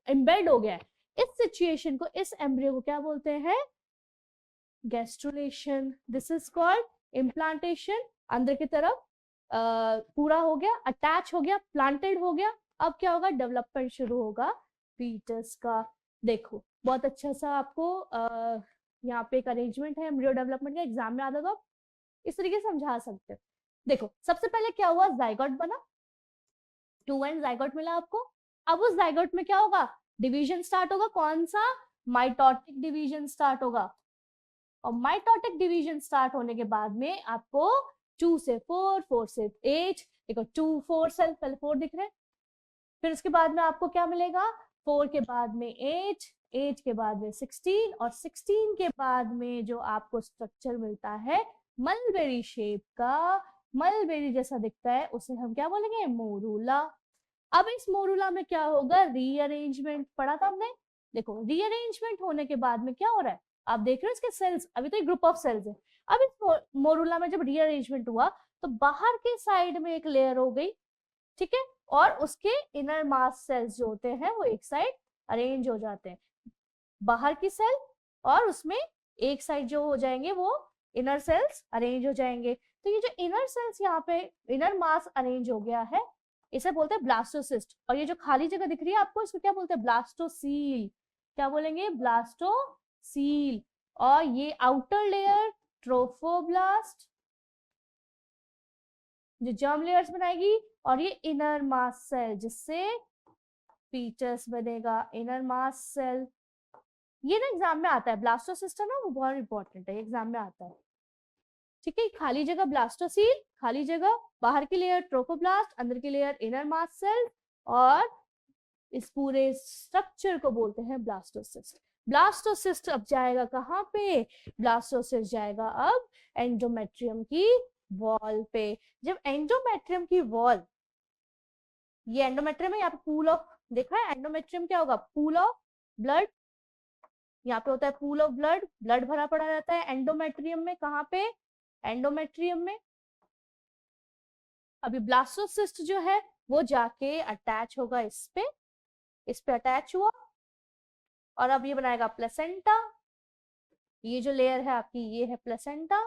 एम्बेड हो गया है, इस सिचुएशन को, इस एम्ब्रियो को क्या बोलते हैं, gastrulation. This is called implantation. अंदर की तरफ पूरा हो गया, अटैच हो गया, प्लांटेड हो गया, अब क्या होगा, डेवलपमेंट शुरू होगा फीटस का। देखो बहुत अच्छा सा आपको यहाँ पे एक अरेंजमेंट है एम्ब्रियो डेवलपमेंट का, एग्जाम में आता तो आप इस तरीके से समझा सकते हो। देखो सबसे पहले क्या हुआ, जाइगोट बना, 2 जाइगोट मिला आपको। अब उस जाइगोट में क्या होगा, डिवीजन स्टार्ट होगा, कौन सा, माइटोटिक डिवीजन स्टार्ट होगा। और माइटोटिक डिवीजन स्टार्ट होने के बाद में आपको 2 से 4, 4 से 8, देखो 2 4 सेल, पहले 4 दिख रहे हैं, फिर उसके बाद में आपको क्या मिलेगा, 4 के बाद में 8, 8 के बाद में 16, और 16 के बाद में जो आपको स्ट्रक्चर मिलता है मलबेरी शेप का, मलबेरी जैसा दिखता है, उसे हम क्या बोलेंगे, मोरूला। अब इस मोरूला में क्या होगा, रीअरेंजमेंट पढ़ा था हमने। देखो रीअरेंजमेंट होने के बाद में क्या हो रहा है, आप देख रहे हो इसके सेल्स, अभी तो एक ग्रुप ऑफ सेल्स है। अब इस मोरूला में जब रीअरेंजमेंट हुआ तो बाहर के साइड में एक लेयर हो गई, ठीक है, और उसके इनर मास सेल्स जो होते हैं वो एक साइड अरेंज हो जाते हैं, बाहर की सेल और उसमें एक साइड जो हो जाएंगे वो इनर सेल्स अरेंज हो जाएंगे। तो ये जो इनर सेल्स यहाँ पे इनर मास अरेंज हो गया है, इसे बोलते हैं ब्लास्टोसिस्ट। और ये जो खाली जगह दिख रही है आपको, इसको क्या बोलते हैं, ब्लास्टोसील। क्या बोलेंगे, ब्लास्टोसील। और ये आउटर लेयर ट्रोफोब्लास्ट जो जर्म लेयर्स बनाएगी, और ये इनर मास सेल जिससे फीचर्स बनेगा, इनर मास सेल। ये ना एग्जाम में आता है, ब्लास्टोसिस्ट है ना, वो बहुत इंपॉर्टेंट है, एग्जाम में आता है, ठीक है। खाली जगह ब्लास्टोसील, खाली जगह, बाहर की लेयर ट्रोफोब्लास्ट, अंदर की लेयर इनर मास सेल, और इस पूरे स्ट्रक्चर को बोलते हैं ब्लास्टोसिस्ट। ब्लास्टोसिस्ट अब जाएगा कहाँ पे, ब्लास्टोसिस्ट जाएगा अब एंडोमेट्रियम की वॉल पे। जब एंडोमेट्रियम की वॉल, ये एंडोमेट्रियम है, यहाँ पे पूल ऑफ, देखा है एंडोमेट्रियम क्या होगा, पूल ऑफ ब्लड, यहाँ पे होता है पूल ऑफ ब्लड, ब्लड भरा पड़ा रहता है एंडोमेट्रियम में, कहाँ पे, एंडोमेट्रियम में। अभी ब्लास्टोसिस्ट जो है वो जाके अटैच होगा इस पे अटैच हुआ, और अब ये बनाएगा प्लेसेंटा। ये जो लेयर है आपकी, ये है प्लेसेंटा।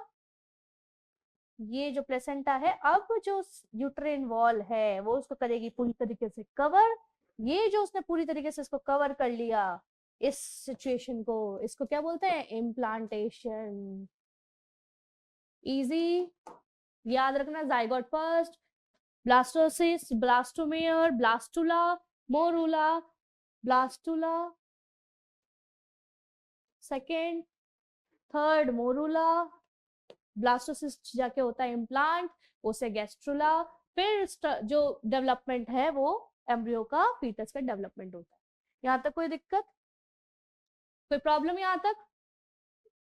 ये जो प्लेसेंटा है, अब जो यूट्रेन वॉल है वो उसको करेगी पूरी तरीके से कवर। ये जो उसने पूरी तरीके से इसको कवर कर लिया, इस सिचुएशन को, इसको क्या बोलते हैं, इम्प्लांटेशन। इजी, याद रखना, zygote first, blastocyst, blastomere, blastula, morula, blastula second, third morula, blastocyst जाके होता है इम्प्लांट, उसे गैस्ट्रुला, फिर जो डेवलपमेंट है वो एम्ब्रियो का, फीटस का डेवलपमेंट होता है। यहाँ तक कोई दिक्कत, कोई प्रॉब्लम यहाँ तक,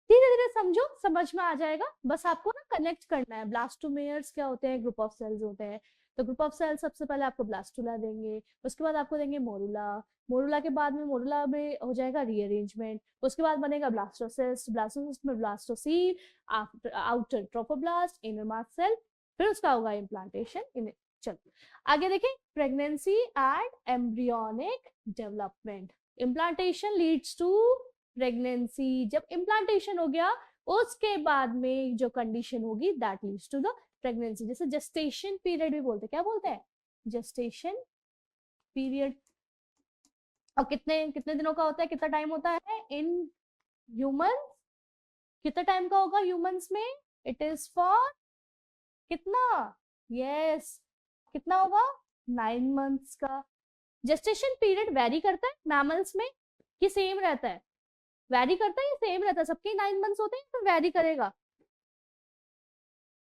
धीरे धीरे समझो, समझ में आ जाएगा। बस आपको ना कनेक्ट करना है, ब्लास्टोमेयर्स क्या होते हैं, ग्रुप ऑफ सेल्स होते हैं। तो ग्रुप ऑफ सेल्स सबसे पहले आपको ब्लास्टुला देंगे, उसके बाद आपको देंगे मोरूला, मोरूला के बाद में मोरूला में हो जाएगा रीअरेंजमेंट, उसके बाद बनेगा ब्लास्टोसिस्ट, ब्लास्टोसिस्ट में blastocoel, outer trophoblast, inner mass cell, फिर उसका होगा इम्प्लांटेशन। चलो आगे देखें, pregnancy and embryonic development. Implantation leads to pregnancy. जब इम्प्लांटेशन हो गया उसके बाद में जो कंडीशन होगी that leads to the pregnancy. जैसे जेस्टेशन पीरियड भी बोलते हैं, क्या बोलते हैं, जेस्टेशन पीरियड। और कितने कितने दिनों का होता है, कितना टाइम होता है इन ह्यूमन, कितना टाइम का होगा ह्यूमंस में, इट इज फॉर कितना, यस कितना होगा, 9 मंथ्स का। जेस्टेशन पीरियड वेरी करता है मैमल्स में कि सेम रहता है, वैरी करता है या सेम रहता है, सबके 9 मंथ्स होते हैं तो वैरी करेगा,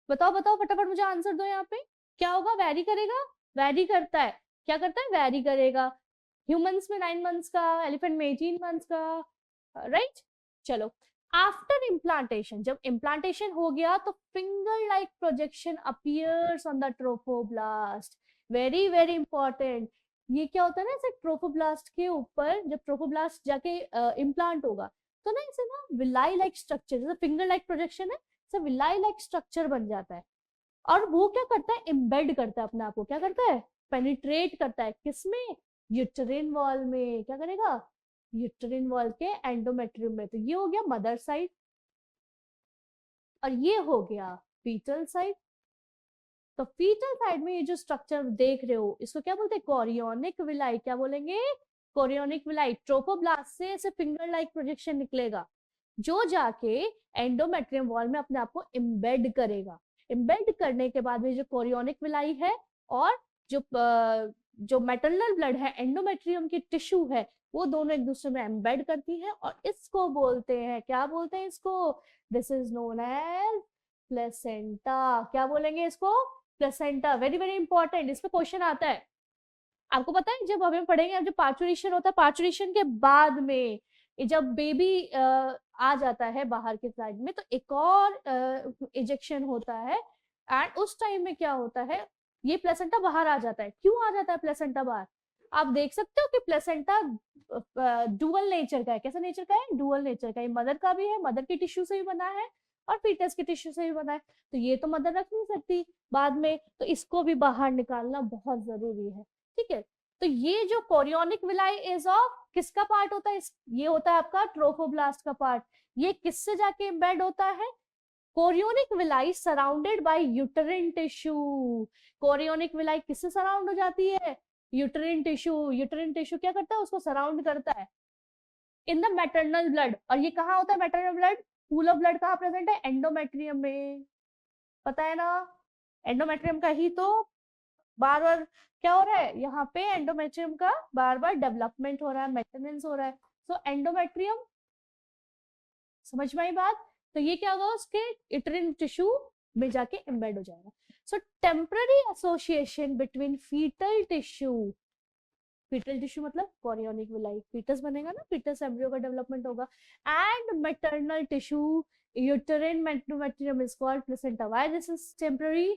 बताओ बताओ फटाफट मुझे आंसर दो यहाँ पे, क्या होगा, वैरी करेगा, वैरी करता है, क्या करता है, वैरी करेगा। ह्यूमंस में 9 मंथ्स का, एलिफेंट में 18 मंथ्स का, राइट। चलो आफ्टर इम्प्लांटेशन, जब इम्प्लांटेशन हो गया तो finger like projection appears on the trophoblast, very very important. ये क्या होता है ना, ऐसे ट्रोफोब्लास्ट के ऊपर जब ट्रोफोब्लास्ट जाके इम्प्लांट होगा तो ना इसे ना विलाई लाइक स्ट्रक्चर, जैसे फिंगर लाइक प्रोजेक्शन है, इसे विलाई लाइक स्ट्रक्चर बन जाता है। और वो क्या करता है, एम्बेड करता है अपने आप को, क्या करता है, पेनिट्रेट करता है, किसमें, यूट्रिन वॉल में, क्या करेगा, यूट्रिन वॉल के एंडोमेट्रियम में। तो ये हो गया मदर साइड और ये हो गया फीटल साइड। तो फीटल साइड में ये जो स्ट्रक्चर देख रहे हो इसको क्या बोलते हैं, कोरियोनिक विलाई। क्या बोलेंगे, कोरियोनिक विलाई। ट्रोफोब्लास्ट से ऐसे फिंगर लाइक प्रोजेक्शन निकलेगा जो जाके एंडोमेट्रियम वॉल में अपने आप को इम्बेड करेगा। इम्बेड करने के बाद में जो कोरियोनिक विलाई है और जो मैटरनल ब्लड है, एंडोमेट्रियम की टिश्यू है, वो दोनों एक दूसरे में एम्बेड करती है और इसको बोलते हैं, क्या बोलते हैं इसको, this is known as placenta. क्या बोलेंगे इसको, प्लेसेंटा। वेरी वेरी इंपॉर्टेंट, इस पे क्वेश्चन आता है। आपको पता है जब हमें पढ़ेंगे, जब पार्चुरेशन होता है, पार्चुरेशन के बाद में जब बेबी आ जाता है बाहर के साइड में तो एक और इजेक्शन होता है एंड उस टाइम में क्या होता है, ये प्लेसेंटा बाहर आ जाता है। क्यों आ जाता है प्लेसेंटा बाहर, आप देख सकते हो कि प्लेसेंटा डुअल नेचर का है। कैसा नेचर का है, डुअल नेचर का। ये मदर का भी है, मदर की टिश्यू से भी बना है और फीटस की टिश्यू से भी बना है, तो ये तो मदर रख नहीं सकती बाद में, तो इसको भी बाहर निकालना बहुत जरूरी है। ठीक है, तो ये जो कोरियोनिक विलाई इज ऑफ किसका पार्ट होता है, ये होता है आपका ट्रोफोब्लास्ट का पार्ट। ये किससे जाके एम्बेड होता है, chorionic villi surrounded by यूटेरिन tissue. Chorionic villi किससे सराउंड हो जाती है, यूटेरिन टिश्यू। यूटेरिन टिश्यू क्या करता है, उसको सराउंड करता है इन द मैटरनल ब्लड। और ये कहाँ होता है maternal blood, pool of blood कहाँ प्रेजेंट है, एंडोमेट्रियम में। पता है ना, एंडोमेट्रियम का ही तो बार बार क्या हो रहा है, यहाँ पे एंडोमेट्रियम का बार बार डेवलपमेंट हो रहा है, मेंटेनेंस हो रहा है। सो एंडोमेट्रियम, समझ में आई बात। तो ये क्या होगा, उसके यूटेरिन टिश्यू में जाके एम्बेड हो जाएगा। So temporary association between foetal tissue, foetal tissue मतलब कोरियोनिक विलाई, फीटस बनेगा ना, फीटस एम्ब्रियो का डेवलपमेंट होगा, एंड मैटरनल टिश्यू यूटेरिन मेट्रोमेट्रियम is called placenta. Why this is temporary,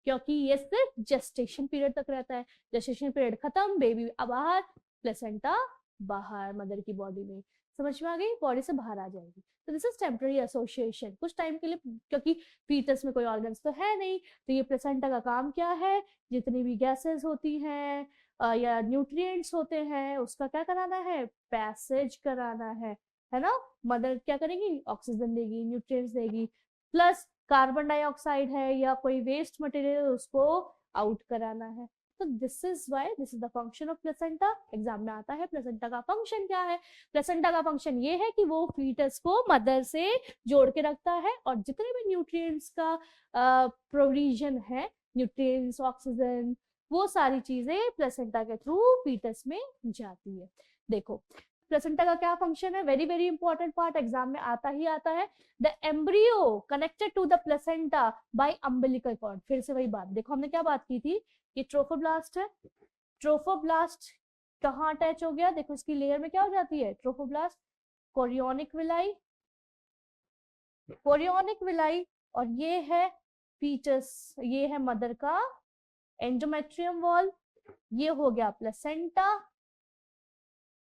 क्योंकि ये सिर्फ जेस्टेशन पीरियड तक रहता है। जेस्टेशन पीरियड खत्म, बेबी बाहर, प्लेसेंटा बाहर मदर की बॉडी में। समझ में आ गई, बॉडी से बाहर आ जाएगी। तो दिस इज टेम्पररी एसोसिएशन, कुछ टाइम के लिए, क्योंकि फीटस में कोई ऑर्गन्स तो है नहीं, तो ये प्लेसेंटा का काम क्या है, जितनी भी गैसेस होती हैं या न्यूट्रिएंट्स होते हैं उसका क्या कराना है, पैसेज कराना है ना। मदर क्या करेगी, ऑक्सीजन देगी, न्यूट्रिएंट्स देगी, प्लस कार्बन डाइऑक्साइड है या कोई वेस्ट मटेरियल उसको आउट कराना है। तो this is why this is the function of placenta. Exam में आता है प्लेसेंटा का फंक्शन क्या है। प्लेसेंटा का फंक्शन ये है कि वो फीटस को मदर से जोड़ के रखता है और जितने भी न्यूट्रिएंट्स का प्रोविजन है, न्यूट्रिएंट्स, ऑक्सीजन, वो सारी चीजें प्लेसेंटा के थ्रू फीटस में जाती है। देखो प्लेसेंटा का क्या फंक्शन है, very very important part, exam में आता ही आता है। The embryo connected to the placenta by umbilical cord. फिर से वही बात, देखो हमने क्या बात की थी, ये ट्रोफोब्लास्ट है, ट्रोफोब्लास्ट कहाँ अटैच हो गया, देखो इसकी लेयर में क्या हो जाती है, trophoblast, chorionic villi, chorionic villi, और ये है फीटस, ये है मदर का एंडोमेट्रियम वॉल, ये हो गया प्लेसेंटा,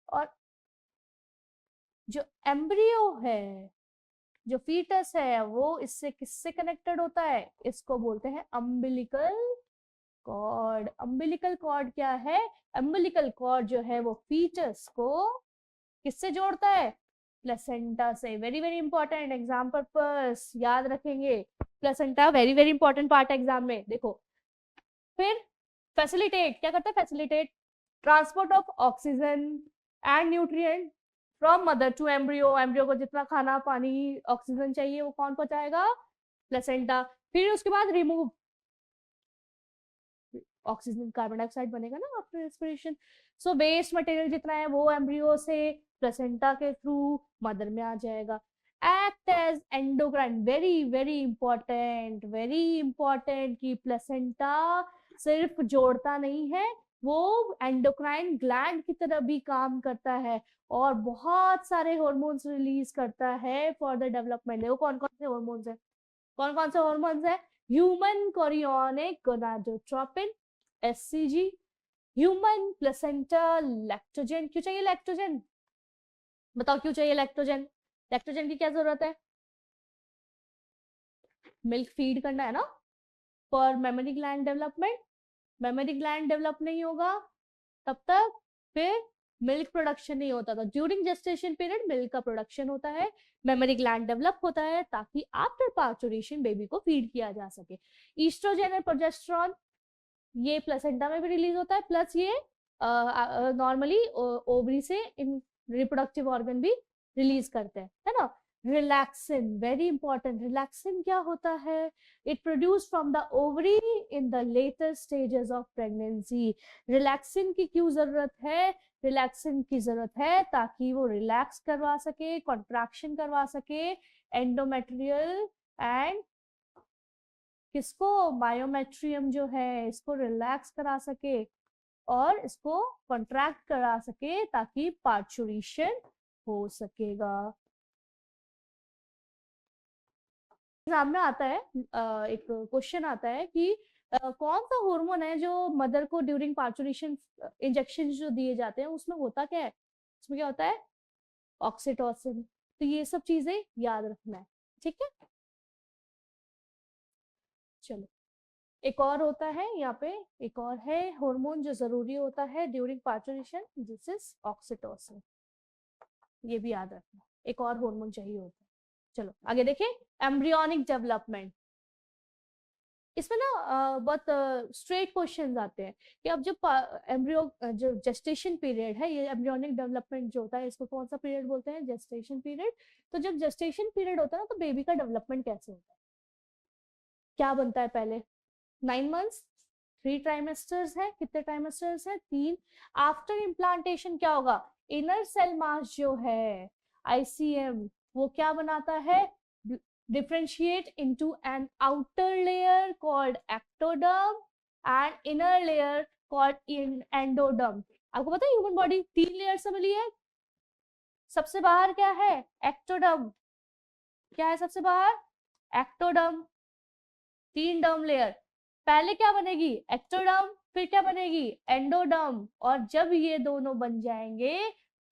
और जो एम्ब्रियो है, जो फीटस है, वो इससे किससे कनेक्टेड होता है, इसको बोलते हैं अम्बिलिकल कॉर्ड। अम्बिलिकल कॉर्ड क्या है, अम्बिलिकल कॉर्ड जो है वो फीटस को किससे जोड़ता है, प्लेसेंटा से। Very very important, exam purpose याद रखेंगे, placenta very very important part exam में। देखो फिर फैसिलिटेट, क्या करता है, facilitate transport of oxygen and nutrient from mother to embryo. Embryo को जितना खाना पानी ऑक्सीजन चाहिए वो कौन पहुंचाएगा, प्लेसेंटा। फिर उसके बाद रिमूव ऑक्सीजन, कार्बन डाइऑक्साइड बनेगा ना आफ्टर रेस्पिरेशन। सो वेस्ट मटेरियल जितना है वो एम्ब्रियो से प्लेसेंटा के थ्रू मदर में आ जाएगा। Act as endocrine, very very important, very important, कि प्लेसेंटा सिर्फ जोड़ता नहीं है, वो एंडोक्राइन ग्लैंड की तरह भी काम करता है और बहुत सारे हॉर्मोन्स रिलीज करता है फॉर द डेवलपमेंट। देखो कौन कौन से हॉर्मोन्स है, कौन कौन से हॉर्मोन्स है, human chorionic gonadotropin, HCG, human placenta lactogen. क्यों चाहिए लैक्टोजेन, बताओ क्यों चाहिए लैक्टोजेन, लैक्टोजेन की क्या जरूरत है, मिल्क फीड करना है ना, for memory gland development. Memory gland develop नहीं होगा तब तक फिर मिल्क प्रोडक्शन नहीं होता था। ड्यूरिंग जेस्टेशन पीरियड मिल्क का प्रोडक्शन होता है, मेमोरी ग्लैंड डेवलप होता है ताकि आफ्टर पार्चुरेशन बेबी को फीड किया जा सके। ईस्ट्रोजन और प्रोजेस्टेरॉन ये प्लेसेंटा में भी रिलीज होता है, प्लस ये नॉर्मली ओवरी से इन रिप्रोडक्टिव ऑर्गन भी रिलीज करते हैं, है ना। Relaxin very important. रिलैक्सिन क्या होता है? It produce from the ovary in the later stages of pregnancy. Relaxin की क्यों जरूरत है? रिलैक्सिन की जरूरत है ताकि वो रिलैक्स करवा सके, कॉन्ट्रैक्शन करवा सके एंडोमेट्रियल एंड किसको, मायोमेट्रियम जो है इसको रिलैक्स करा सके और इसको कॉन्ट्रैक्ट करा सके ताकि पार्चुरेशन हो सकेगा। एग्जाम में आता है एक क्वेश्चन आता है कि कौन सा हार्मोन है जो मदर को ड्यूरिंग पार्चुरेशन इंजेक्शन जो दिए जाते हैं उसमें होता क्या है? उसमें क्या होता है? ऑक्सीटोसिन। तो ये सब चीजें याद रखना है, ठीक है। चलो एक और होता है यहाँ पे, एक और है हार्मोन जो जरूरी होता है during parturition, this is oxytocin. ये भी याद रखना, एक और हार्मोन चाहिए होता है। चलो आगे देखें, एम्ब्रियोनिक डेवलपमेंट। इसमें ना बहुत स्ट्रेट क्वेश्चंस आते हैं कि अब जब एम्ब्रियो जो जेस्टेशन पीरियड है, ये एम्ब्रियोनिक डेवलपमेंट जो होता है इसको कौन सा पीरियड बोलते हैं? Gestation period. तो जब जेस्टेशन पीरियड होता है ना तो बेबी का डेवलपमेंट कैसे होता है? क्या बनता है पहले? 9 मंथ्स, 3 ट्राइमेस्टर्स है। कितने ट्राइमेस्टर्स है? 3। आफ्टर इम्प्लांटेशन क्या होगा? इनर सेल मास जो है ICM वो क्या बनाता है? differentiate into an outer layer called ectoderm and inner layer called endoderm। आपको पता है ह्यूमन बॉडी 3 लेयर से मिली है। सबसे बाहर क्या है? एक्टोडर्म। क्या है सबसे बाहर? एक्टोडर्म। 3 डर्म लेयर। पहले क्या बनेगी? एक्टोडर्म, फिर क्या बनेगी? एंडोडर्म। और जब ये दोनों बन जाएंगे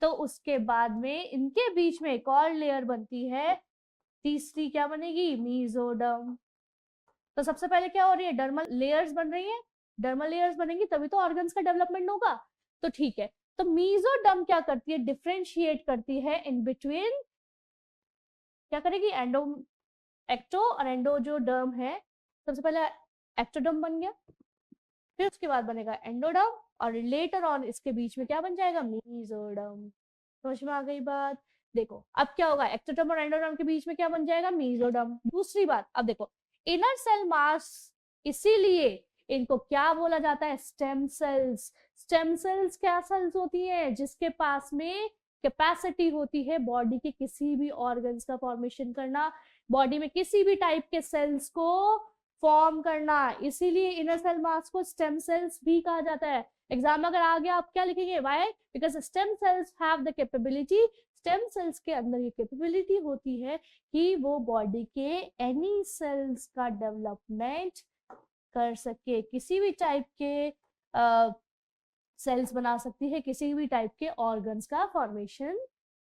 तो उसके बाद में इनके बीच में एक और लेयर बनती है, तीसरी क्या बनेगी? मीजोडर्म। तो सबसे पहले क्या हो रही है? डर्मल लेयर्स बन रही है। डर्मल लेयर्स बनेंगी तभी तो ऑर्गन्स का डेवलपमेंट होगा। तो ठीक है, तो मीजोडर्म क्या करती है? डिफरेंशिएट करती है इन बिटवीन, क्या करेगी? एंडो, एक्टो और एंडो जो डर्म है, सबसे पहले एक्टोडर्म बन गया, फिर उसके बाद बनेगा एंडोडर्म और लेटर ऑन इसके बीच में क्या बन जाएगा? मीजोडर्म। समझ में आ गई बात? देखो अब क्या होगा, एक्टोडर्म और एंडोडर्म के बीच में क्या बन जाएगा? मीजोडर्म। दूसरी बात, अब देखो इनर सेल मास, इसीलिए इनको क्या बोला जाता है? Stem cells. स्टेम सेल्स क्या सेल्स होती है? जिसके पास में कैपेसिटी होती है बॉडी के किसी भी ऑर्गन्स का फॉर्मेशन करना, बॉडी में किसी भी टाइप के सेल्स को फॉर्म करना, इसीलिए इनर सेल मास को स्टेम सेल्स भी कहा जाता है। एग्जाम में अगर आ गया आप क्या लिखेंगे? Why? Because stem cells have the capability, stem cells के अंदर ये कैपेबिलिटी होती है कि वो बॉडी के एनी सेल्स का डेवलपमेंट कर सके, किसी भी टाइप के सेल्स बना सकती है, किसी भी टाइप के ऑर्गन्स का फॉर्मेशन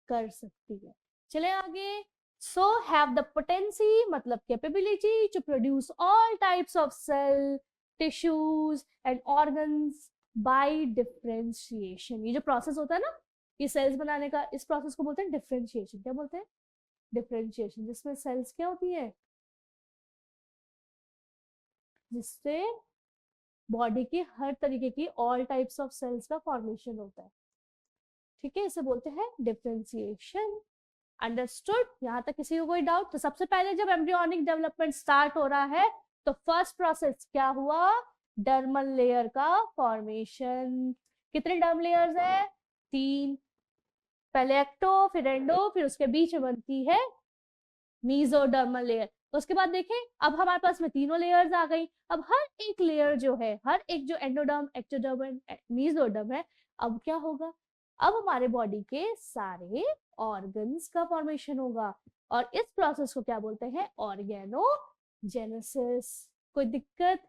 कर सकती है। चले आगे। so have the potency मतलब capability to produce all types of cell, tissues and organs by differentiation। ये जो प्रोसेस होता है ना ये सेल्स बनाने का, इस प्रोसेस को बोलते हैं डिफरेंशिएशन। क्या बोलते हैं? डिफरेंशिएशन। जिसमें सेल्स क्या होती है? जिससे बॉडी की हर तरीके की ऑल टाइप्स ऑफ सेल्स का फॉर्मेशन होता है, ठीक है। इसे बोलते हैं डिफरेंशिएशन। अंडरस्टूड? यहाँ तक किसी को कोई डाउट? तो सबसे पहले जब एम्ब्रियोनिक डेवलपमेंट स्टार्ट हो रहा है तो फर्स्ट प्रोसेस क्या हुआ? डर्मल लेयर का फॉर्मेशन। कितने डर्म लेयर्स है? 3। पहले एक्टो, फिर एंडो, फिर उसके बीच में बनती है मीजोडर्मल लेयर। तो उसके बाद देखें अब हमारे पास में तीनों लेयर्स आ गई। अब हर एक लेयर जो है, हर एक जो एंडोडर्म, एक्टोडर्म एंड मीजोडर्म है, अब क्या होगा? अब हमारे बॉडी के सारे ऑर्गन्स का फॉर्मेशन होगा और इस प्रोसेस को क्या बोलते हैं? ऑर्गेनोजेनेसिस। कोई दिक्कत?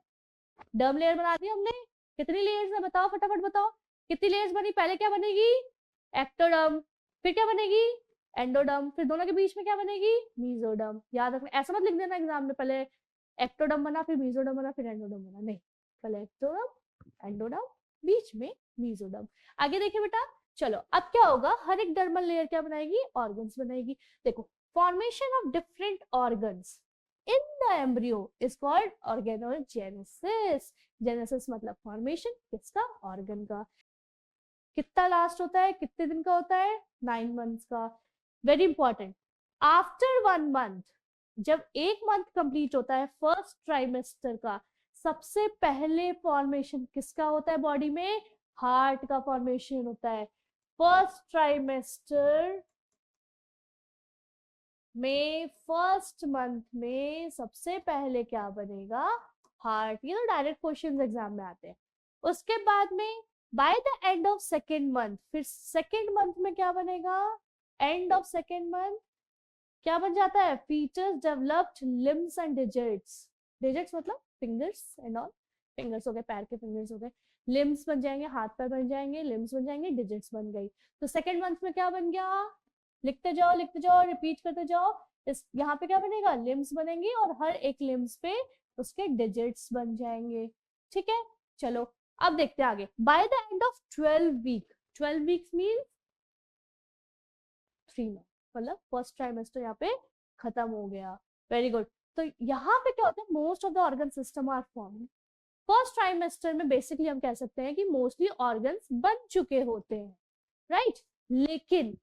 डर्म लेयर बना दी हमने। कितनी लेयर्स है बताओ, फटाफट बताओ कितनी लेयर्स बनी? पहले क्या बनेगी? एक्टोडर्म, फिर क्या बनेगी? एंडोडर्म, फिर दोनों के बीच में क्या बनेगी? मीजोडर्म। याद रखना, ऐसा मत लिख देना एग्जाम में पहले एक्टोडर्म बना फिर मीजोडर्म बना फिर एंडोडर्म बना, नहीं, पहले एक्टोडर्म, एंडोडर्म, बीच में मीजोडर्म। आगे देखिए बेटा, चलो अब क्या होगा, हर एक डर्मल लेयर क्या बनाएगी, ऑर्गन्स बनाएगी। देखो, formation of different organs in the embryo is called organogenesis. Genesis मतलब फॉर्मेशन किसका, ऑर्गन का। कितना लास्ट होता है, कितने दिन का होता है, 9 मंथ्स का। वेरी इंपॉर्टेंट, आफ्टर 1 मंथ, जब 1 मंथ कंप्लीट होता है फर्स्ट ट्राइमेस्टर का, सबसे पहले फॉर्मेशन किसका होता है बॉडी में, हार्ट का फॉर्मेशन होता है। फर्स्ट ट्राइमेस्टर में फर्स्ट मंथ में सबसे पहले क्या बनेगा, हार्ट। ये तो डायरेक्ट क्वेश्चन एग्जाम में आते हैं। उसके बाद में bye the end of second month, फिर सेकेंड मंथ में क्या बनेगा, एंड ऑफ सेकेंड मंथ क्या बन जाता है, features developed limbs and digits. Digits मतलब फिंगर्स एंड ऑल, फिंगर्स हो गए, पैर के फिंगर्स हो गए, लिम्स बन जाएंगे, हाथ पैर बन जाएंगे, लिम्स बन जाएंगे, डिजिट्स बन गई। तो सेकेंड मंथ में क्या बन गया, लिखते जाओ, रिपीट करते जाओ। इस यहाँ पे क्या बनेगा, लिम्स बनेंगी और हर एक लिम्स पे उसके डिजिट्स बन जाएंगे। ठीक है, चलो अब देखते हैं आगे। By the end of 12 week, 12 weeks mean 3 month, मतलब फर्स्ट ट्राइमेस्टर यहाँ पे खत्म हो गया। Very good. तो यहाँ पे क्या होता है, most of the organ system are form. First trimester में बेसिकली हम कह सकते हैं कि मोस्टली ऑर्गन्स बन चुके होते हैं, राइट। लेकिन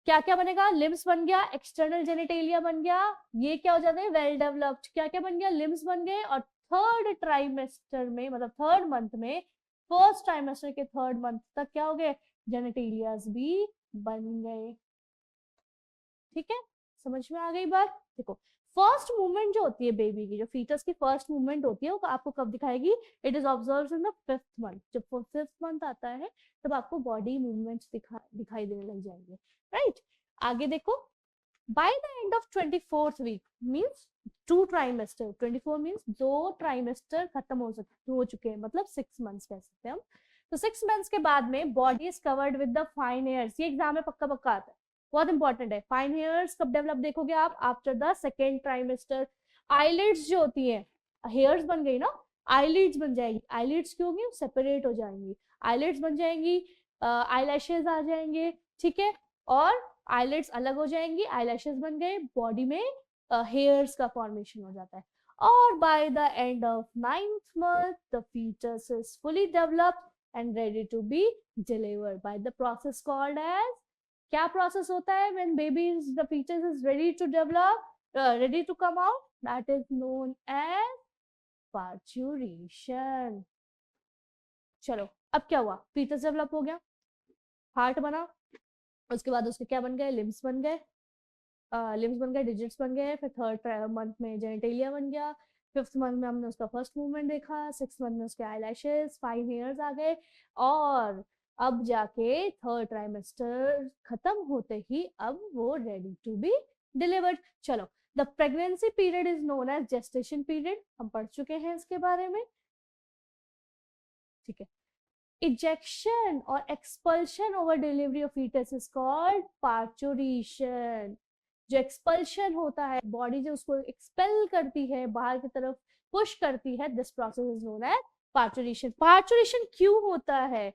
क्या क्या बनेगा, लिम्स बन गया, एक्सटर्नल जेनिटेलिया बन गया, ये क्या हो जाता है, वेल डेवलप्ड। क्या क्या बन गया, लिम्स बन गए। और थर्ड ट्राइमेस्टर में, मतलब थर्ड मंथ में, फर्स्ट ट्राइमेस्टर के थर्ड मंथ तक क्या हो गए, जेनिटेलियाज भी बन गए। ठीक है, समझ में आ गई बात। देखो, फर्स्ट मूवमेंट जो होती है बेबी की, जो फीटस की फर्स्ट मूवमेंट होती है, वो आपको कब दिखाएगी, it is observed in the 5th month. जब 5th मंथ आता है तब आपको बॉडी मूवमेंट्स दिखाई देने लग जाएंगे, राइट। आगे देखो, by the end of 24th week means 2 trimester, 24 means 2 trimester खत्म हो चुके हैं, मतलब 6 मंथ्स कह सकते हैं हम। तो 6 मंथ्स के बाद में body is covered with the fine hairs. ये एग्जाम में पक्का पक्का आता है, बहुत इंपॉर्टेंट है। फाइन हेयर्स कब डेवलप देखोगे आप, after the second trimester. Eyelids जो होती है, हेयर्स बन गई ना, आईलिड्स बन जाएगी। आईलिड्स क्यों होंगी, सेपरेट हो जाएंगी, आईलिड्स बन जाएंगी, आईलैशेस आ जाएंगे, ठीक है, और आईलिड्स अलग हो जाएंगी, आईलैशेस बन गए, बॉडी में हेयर्स का फॉर्मेशन हो जाता है। और bye the end of 9th month the fetus is fully developed and ready to be delivered by the process called as, क्या प्रोसेस होता है when baby is, the fetus is ready to develop, ready to come out, that is known as parturition। चलो अब क्या हुआ, fetus develop हो गया, heart बना, उसके बाद उसके क्या बन गए, लिम्स बन गए, लिम्स बन गए, डिजिट्स बन गए, फिर थर्ड मंथ में जेनिटेलिया बन गया, 5th मंथ में हमने उसका फर्स्ट मूवमेंट देखा, 6th मंथ में उसके आईलैशेस, 5 हेयर्स आ गए, और अब जाके थर्ड ट्राइमेस्टर खत्म होते ही अब वो रेडी टू बी डिलीवर्ड। चलो, the pregnancy period is known as gestation period, हम पढ़ चुके हैं इसके बारे में, ठीक है। इजेक्शन और expulsion over delivery of foetus is called parturition. जो एक्सपल्शन होता है, बॉडी जो उसको एक्सपेल करती है, बाहर की तरफ पुश करती है, this process is known as parturition. Parturition क्यों होता है,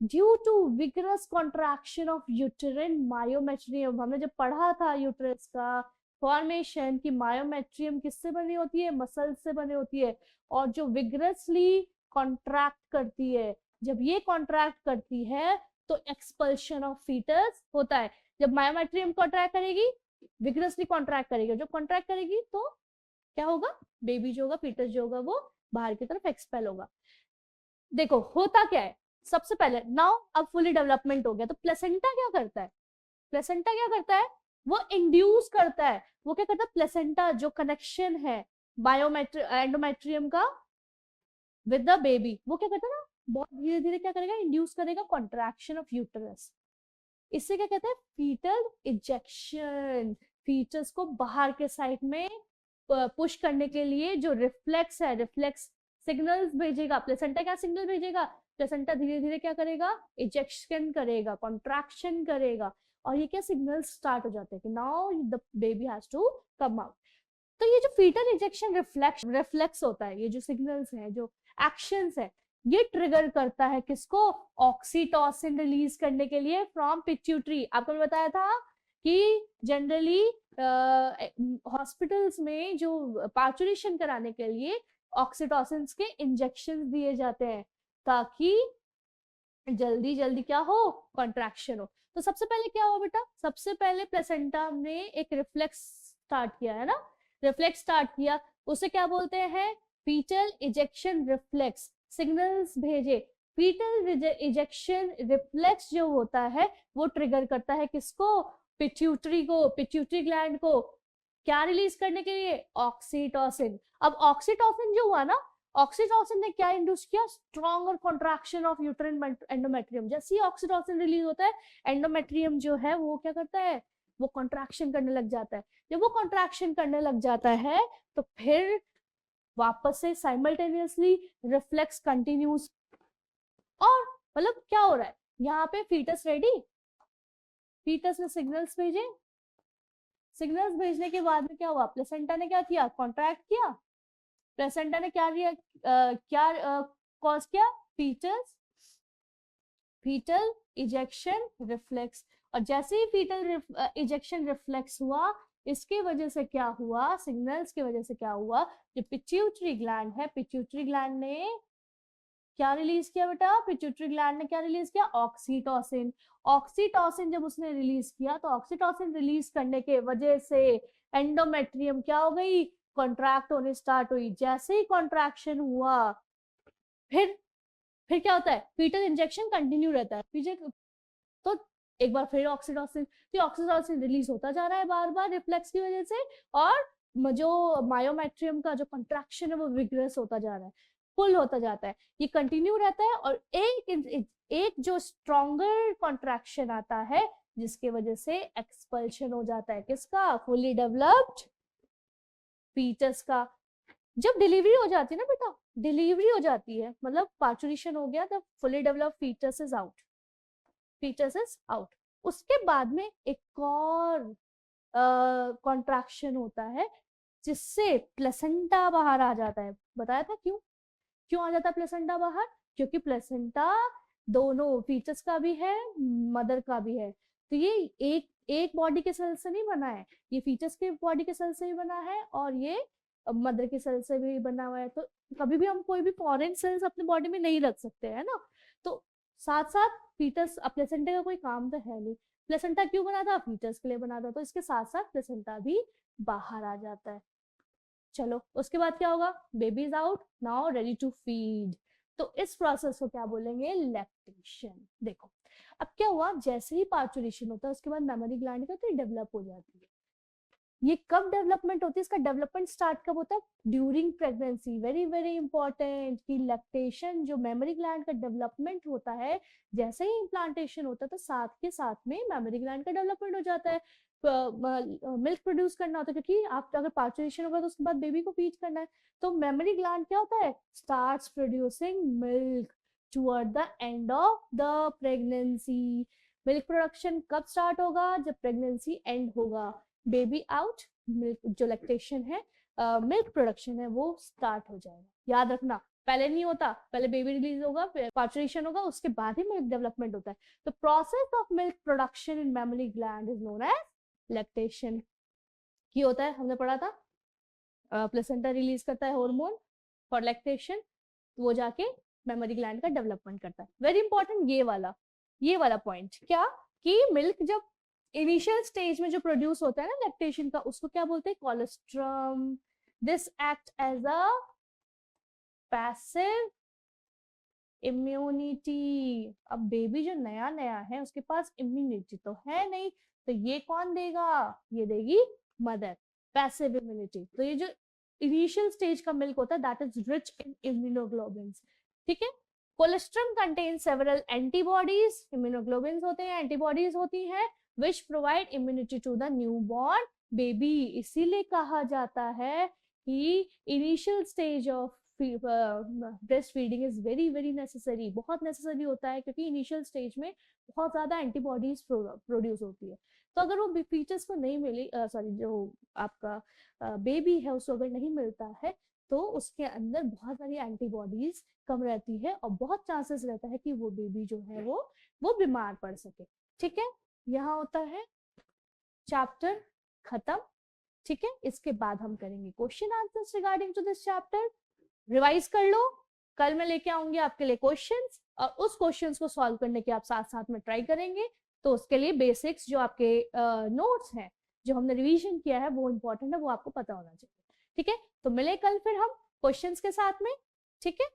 due to vigorous contraction of uterine myometrium. हमने जब पढ़ा था यूटेरस का फॉर्मेशन की, मायोमेट्रियम किससे बनी होती है, मसल से बनी होती है, और जो विगरसली कॉन्ट्रैक्ट करती है, जब ये कॉन्ट्रैक्ट करती है तो एक्सपल्शन ऑफ फीटस होता है। जब मायोमेट्रियम कॉन्ट्रैक्ट करेगी, विगरसली कॉन्ट्रैक्ट करेगी, जो कॉन्ट्रैक्ट करेगी तो क्या होगा, बेबी जो होगा, फीटस जो होगा, वो बाहर की तरफ एक्सपेल होगा। देखो होता क्या है, सबसे पहले नाउ अब फुली डेवलपमेंट हो गया, तो प्लेसेंटा क्या करता है, प्लेसेंटा क्या करता है, वो इंड्यूस करता है, वो क्या करता है, प्लेसेंटा जो कनेक्शन है एंडोमेट्रियम का विद द बेबी, वो क्या करता है ना, बहुत धीरे धीरे क्या करेगा, इंड्यूस करेगा कॉन्ट्रैक्शन ऑफ यूटेरस। इससे क्या कहते हैं, फीटल इजेक्शन। फीटस को बाहर के साइड में पुश करने के लिए जो रिफ्लेक्स है, रिफ्लेक्स सिग्नल्स भेजेगा। प्लेसेंटा क्या सिग्नल भेजेगा, प्लेसेंटा धीरे धीरे क्या करेगा, इजेक्शन करेगा, कॉन्ट्रैक्शन करेगा, और ये क्या सिग्नल स्टार्ट हो जाते हैं कि now the baby has to come out. तो ये जो फीटल इजेक्शन रिफ्लेक्स होता है, ये जो सिग्नल्स हैं, जो एक्शंस है, ये ट्रिगर करता है किसको, ऑक्सीटोसिन रिलीज करने के लिए फ्रॉम पिट्यूटरी। आपको मैं बताया था कि जनरली हॉस्पिटल्स में जो पार्चुरेशन कराने के लिए ऑक्सीटोसिन के इंजेक्शन दिए जाते हैं ताकि जल्दी जल्दी क्या हो, कॉन्ट्रैक्शन हो। तो सबसे पहले क्या हुआ बेटा, सबसे पहले प्लेसेंटा ने एक रिफ्लेक्स स्टार्ट किया है ना, रिफ्लेक्स स्टार्ट किया, उसे क्या बोलते हैं, फीटल इजेक्शन रिफ्लेक्स, सिग्नल्स भेजे। फीटल इजेक्शन रिफ्लेक्स जो होता है वो ट्रिगर करता है किसको, पिट्यूटरी को, पिट्यूटरी ग्लैंड को, क्या रिलीज करने के लिए, ऑक्सीटोसिन। अब ऑक्सीटोसिन जो हुआ ना, ऑक्सीटोसिन ने क्या इंड्यूस किया, stronger contraction of uterine endometrium. जैसे ही ऑक्सीटोसिन रिलीज होता है, एंडोमेट्रियम जो है वो क्या करता है, वो कॉन्ट्रैक्शन करने लग जाता है। जब वो कॉन्ट्रैक्शन करने लग जाता है तो फिर वापस से साइमल्टेनियसली रिफ्लेक्स कंटिन्यूस। और मतलब क्या हो रहा है यहाँ पे, फीटस रेडी, फीटस ने सिग्नल्स भेजे, सिग्नल्स भेजने के बाद में क्या हुआ, प्लेसेंटा ने क्या किया, कॉन्ट्रैक्ट किया, प्लेसेंटा ने क्या किया, क्या कॉज किया, फीटल इजेक्शन रिफ्लेक्स। और जैसे ही फीटल इजेक्शन रिफ्लेक्स हुआ, इसकी वजह से क्या हुआ, सिग्नल्स की वजह से क्या हुआ, जो पिट्यूटरी ग्लैंड है, पिट्यूटरी ग्लैंड ने क्या रिलीज किया बेटा, पिट्यूटरी ग्लैंड ने क्या रिलीज किया, ऑक्सीटोसिन। ऑक्सीटोसिन जब उसने रिलीज किया तो ऑक्सीटोसिन रिलीज करने के वजह से एंडोमेट्रियम क्या हो गई, कॉन्ट्रैक्ट होने स्टार्ट हुई। जैसे ही कॉन्ट्रैक्शन हुआ फिर क्या होता है, फीटल इंजेक्शन कंटिन्यू रहता है, तो एक बार फिर ऑक्सीटोसिन, तो ऑक्सीटोसिन रिलीज होता जा रहा है बार बार रिफ्लेक्स की वजह से, और जो मायोमेट्रियम का जो कंट्रैक्शन है वो विग्रेस होता जा रहा है, फुल होता जाता है, ये कंटिन्यू रहता है। और एक जो स्ट्रॉन्गर कॉन्ट्रैक्शन आता है जिसके वजह से एक्सपल्शन हो जाता है किसका, फुली डेवलप्ड फीटस का। जब डिलीवरी हो जाती है ना बेटा, डिलीवरी हो जाती है मतलब पार्चुरेशन हो गया, तब fully developed foetus is out, foetus is out. उसके बाद में एक और कॉन्ट्रैक्शन होता है जिससे प्लेसेंटा बाहर आ जाता है। बताया था क्यों, क्यों आ जाता है प्लेसेंटा बाहर, क्योंकि प्लेसेंटा दोनों फीटस का भी है, मदर का भी है। तो ये एक बॉडी के सेल से नहीं बना है, ये फीटस के बॉडी के सेल से भी बना है और ये मदर के सेल से भी बना हुआ है। तो कभी भी हम कोई भी फॉरेन सेल्स अपने बॉडी में नहीं रख सकते है ना। तो साथ साथ फीटस, प्लेसेंटा का कोई काम तो है नहीं, प्लेसेंटा क्यों बना था, फीटस के लिए बना था, तो इसके साथ साथ प्लेसेंटा भी बाहर आ जाता है। चलो उसके बाद क्या होगा, baby is out, now ready to feed. तो इस प्रोसेस को क्या बोलेंगे, लैक्टेशन। देखो अब क्या हुआ, जैसे ही पार्चुरेशन होता है उसके बाद मेमोरी ग्लैंड क्या डेवलप हो जाती है। ये कब डेवलपमेंट होती है, इसका डेवलपमेंट स्टार्ट कब होता है, during pregnancy. Very very important कि लैक्टेशन, जो मेमोरी ग्लैंड का डेवलपमेंट होता है, जैसे ही इम्प्लांटेशन होता है तो साथ के साथ में मेमोरी ग्लैंड का डेवलपमेंट हो जाता है। मिल्क प्रोड्यूस करना होता है क्योंकि आप अगर पार्चुरेशन होगा तो उसके बाद बेबी को फीड करना है, तो मेमोरी ग्लैंड क्या होता है, starts producing milk toward the end of the pregnancy. Milk production कब स्टार्ट होगा, जब प्रेगनेंसी एंड होगा, बेबी आउट, मिल्क जो लैक्टेशन है, मिल्क प्रोडक्शन है वो स्टार्ट हो जाएगा। याद रखना पहले नहीं होता, पहले बेबी रिलीज होगा, पार्चुरेशन होगा, उसके बाद ही मिल्क डेवलपमेंट होता है। तो process of milk production in mammary gland is known as lactation. की होता है, हमने पढ़ा था, प्लेसेंटा रिलीज करता है हार्मोन फॉर लैक्टेशन, वो जाके मेमोरी ग्लैंड का डेवलपमेंट करता है। वेरी इंपॉर्टेंट ये वाला पॉइंट, क्या कि मिल्क जब इनिशियल स्टेज में जो प्रोड्यूस होता है ना लैक्टेशन का, उसको क्या बोलते हैं, colostrum. This act as a passive immunity. अब बेबी जो नया नया है उसके पास इम्यूनिटी तो है नहीं, तो ये कौन देगा, ये देगी मदर, पैसिव इम्यूनिटी। तो ये जो इनिशियल स्टेज का मिल्क होता है that is rich in immunoglobulins. ठीक है, colostrum contain several antibodies, immunoglobulins होते हैं, एंटीबॉडीज होती हैं which provide immunity to the newborn baby. इसीलिए कहा जाता है कि initial stage of breast feeding is very very necessary, बहुत नेसेसरी होता है, क्योंकि इनिशियल स्टेज में बहुत ज्यादा एंटीबॉडीज प्रोड्यूस होती है। तो अगर वो फीचर्स को नहीं मिली, सॉरी जो आपका बेबी है उसको अगर नहीं मिलता है तो उसके अंदर बहुत सारी एंटीबॉडीज कम रहती है और बहुत चांसेस रहता है कि वो बेबी जो है वो बीमार पड़ सके। ठीक है, यहाँ होता है चैप्टर खत्म। ठीक है, इसके बाद हम करेंगे question answers regarding to this chapter. Revise कर लो, कल मैं लेके आऊंगी आपके लिए क्वेश्चंस और उस क्वेश्चंस को सॉल्व करने के आप साथ साथ में ट्राई करेंगे। तो उसके लिए बेसिक्स जो आपके नोट्स हैं, जो हमने रिवीजन किया है, वो इंपॉर्टेंट है, वो आपको पता होना चाहिए। ठीक है, तो मिले कल फिर हम क्वेश्चंस के साथ में। ठीक है।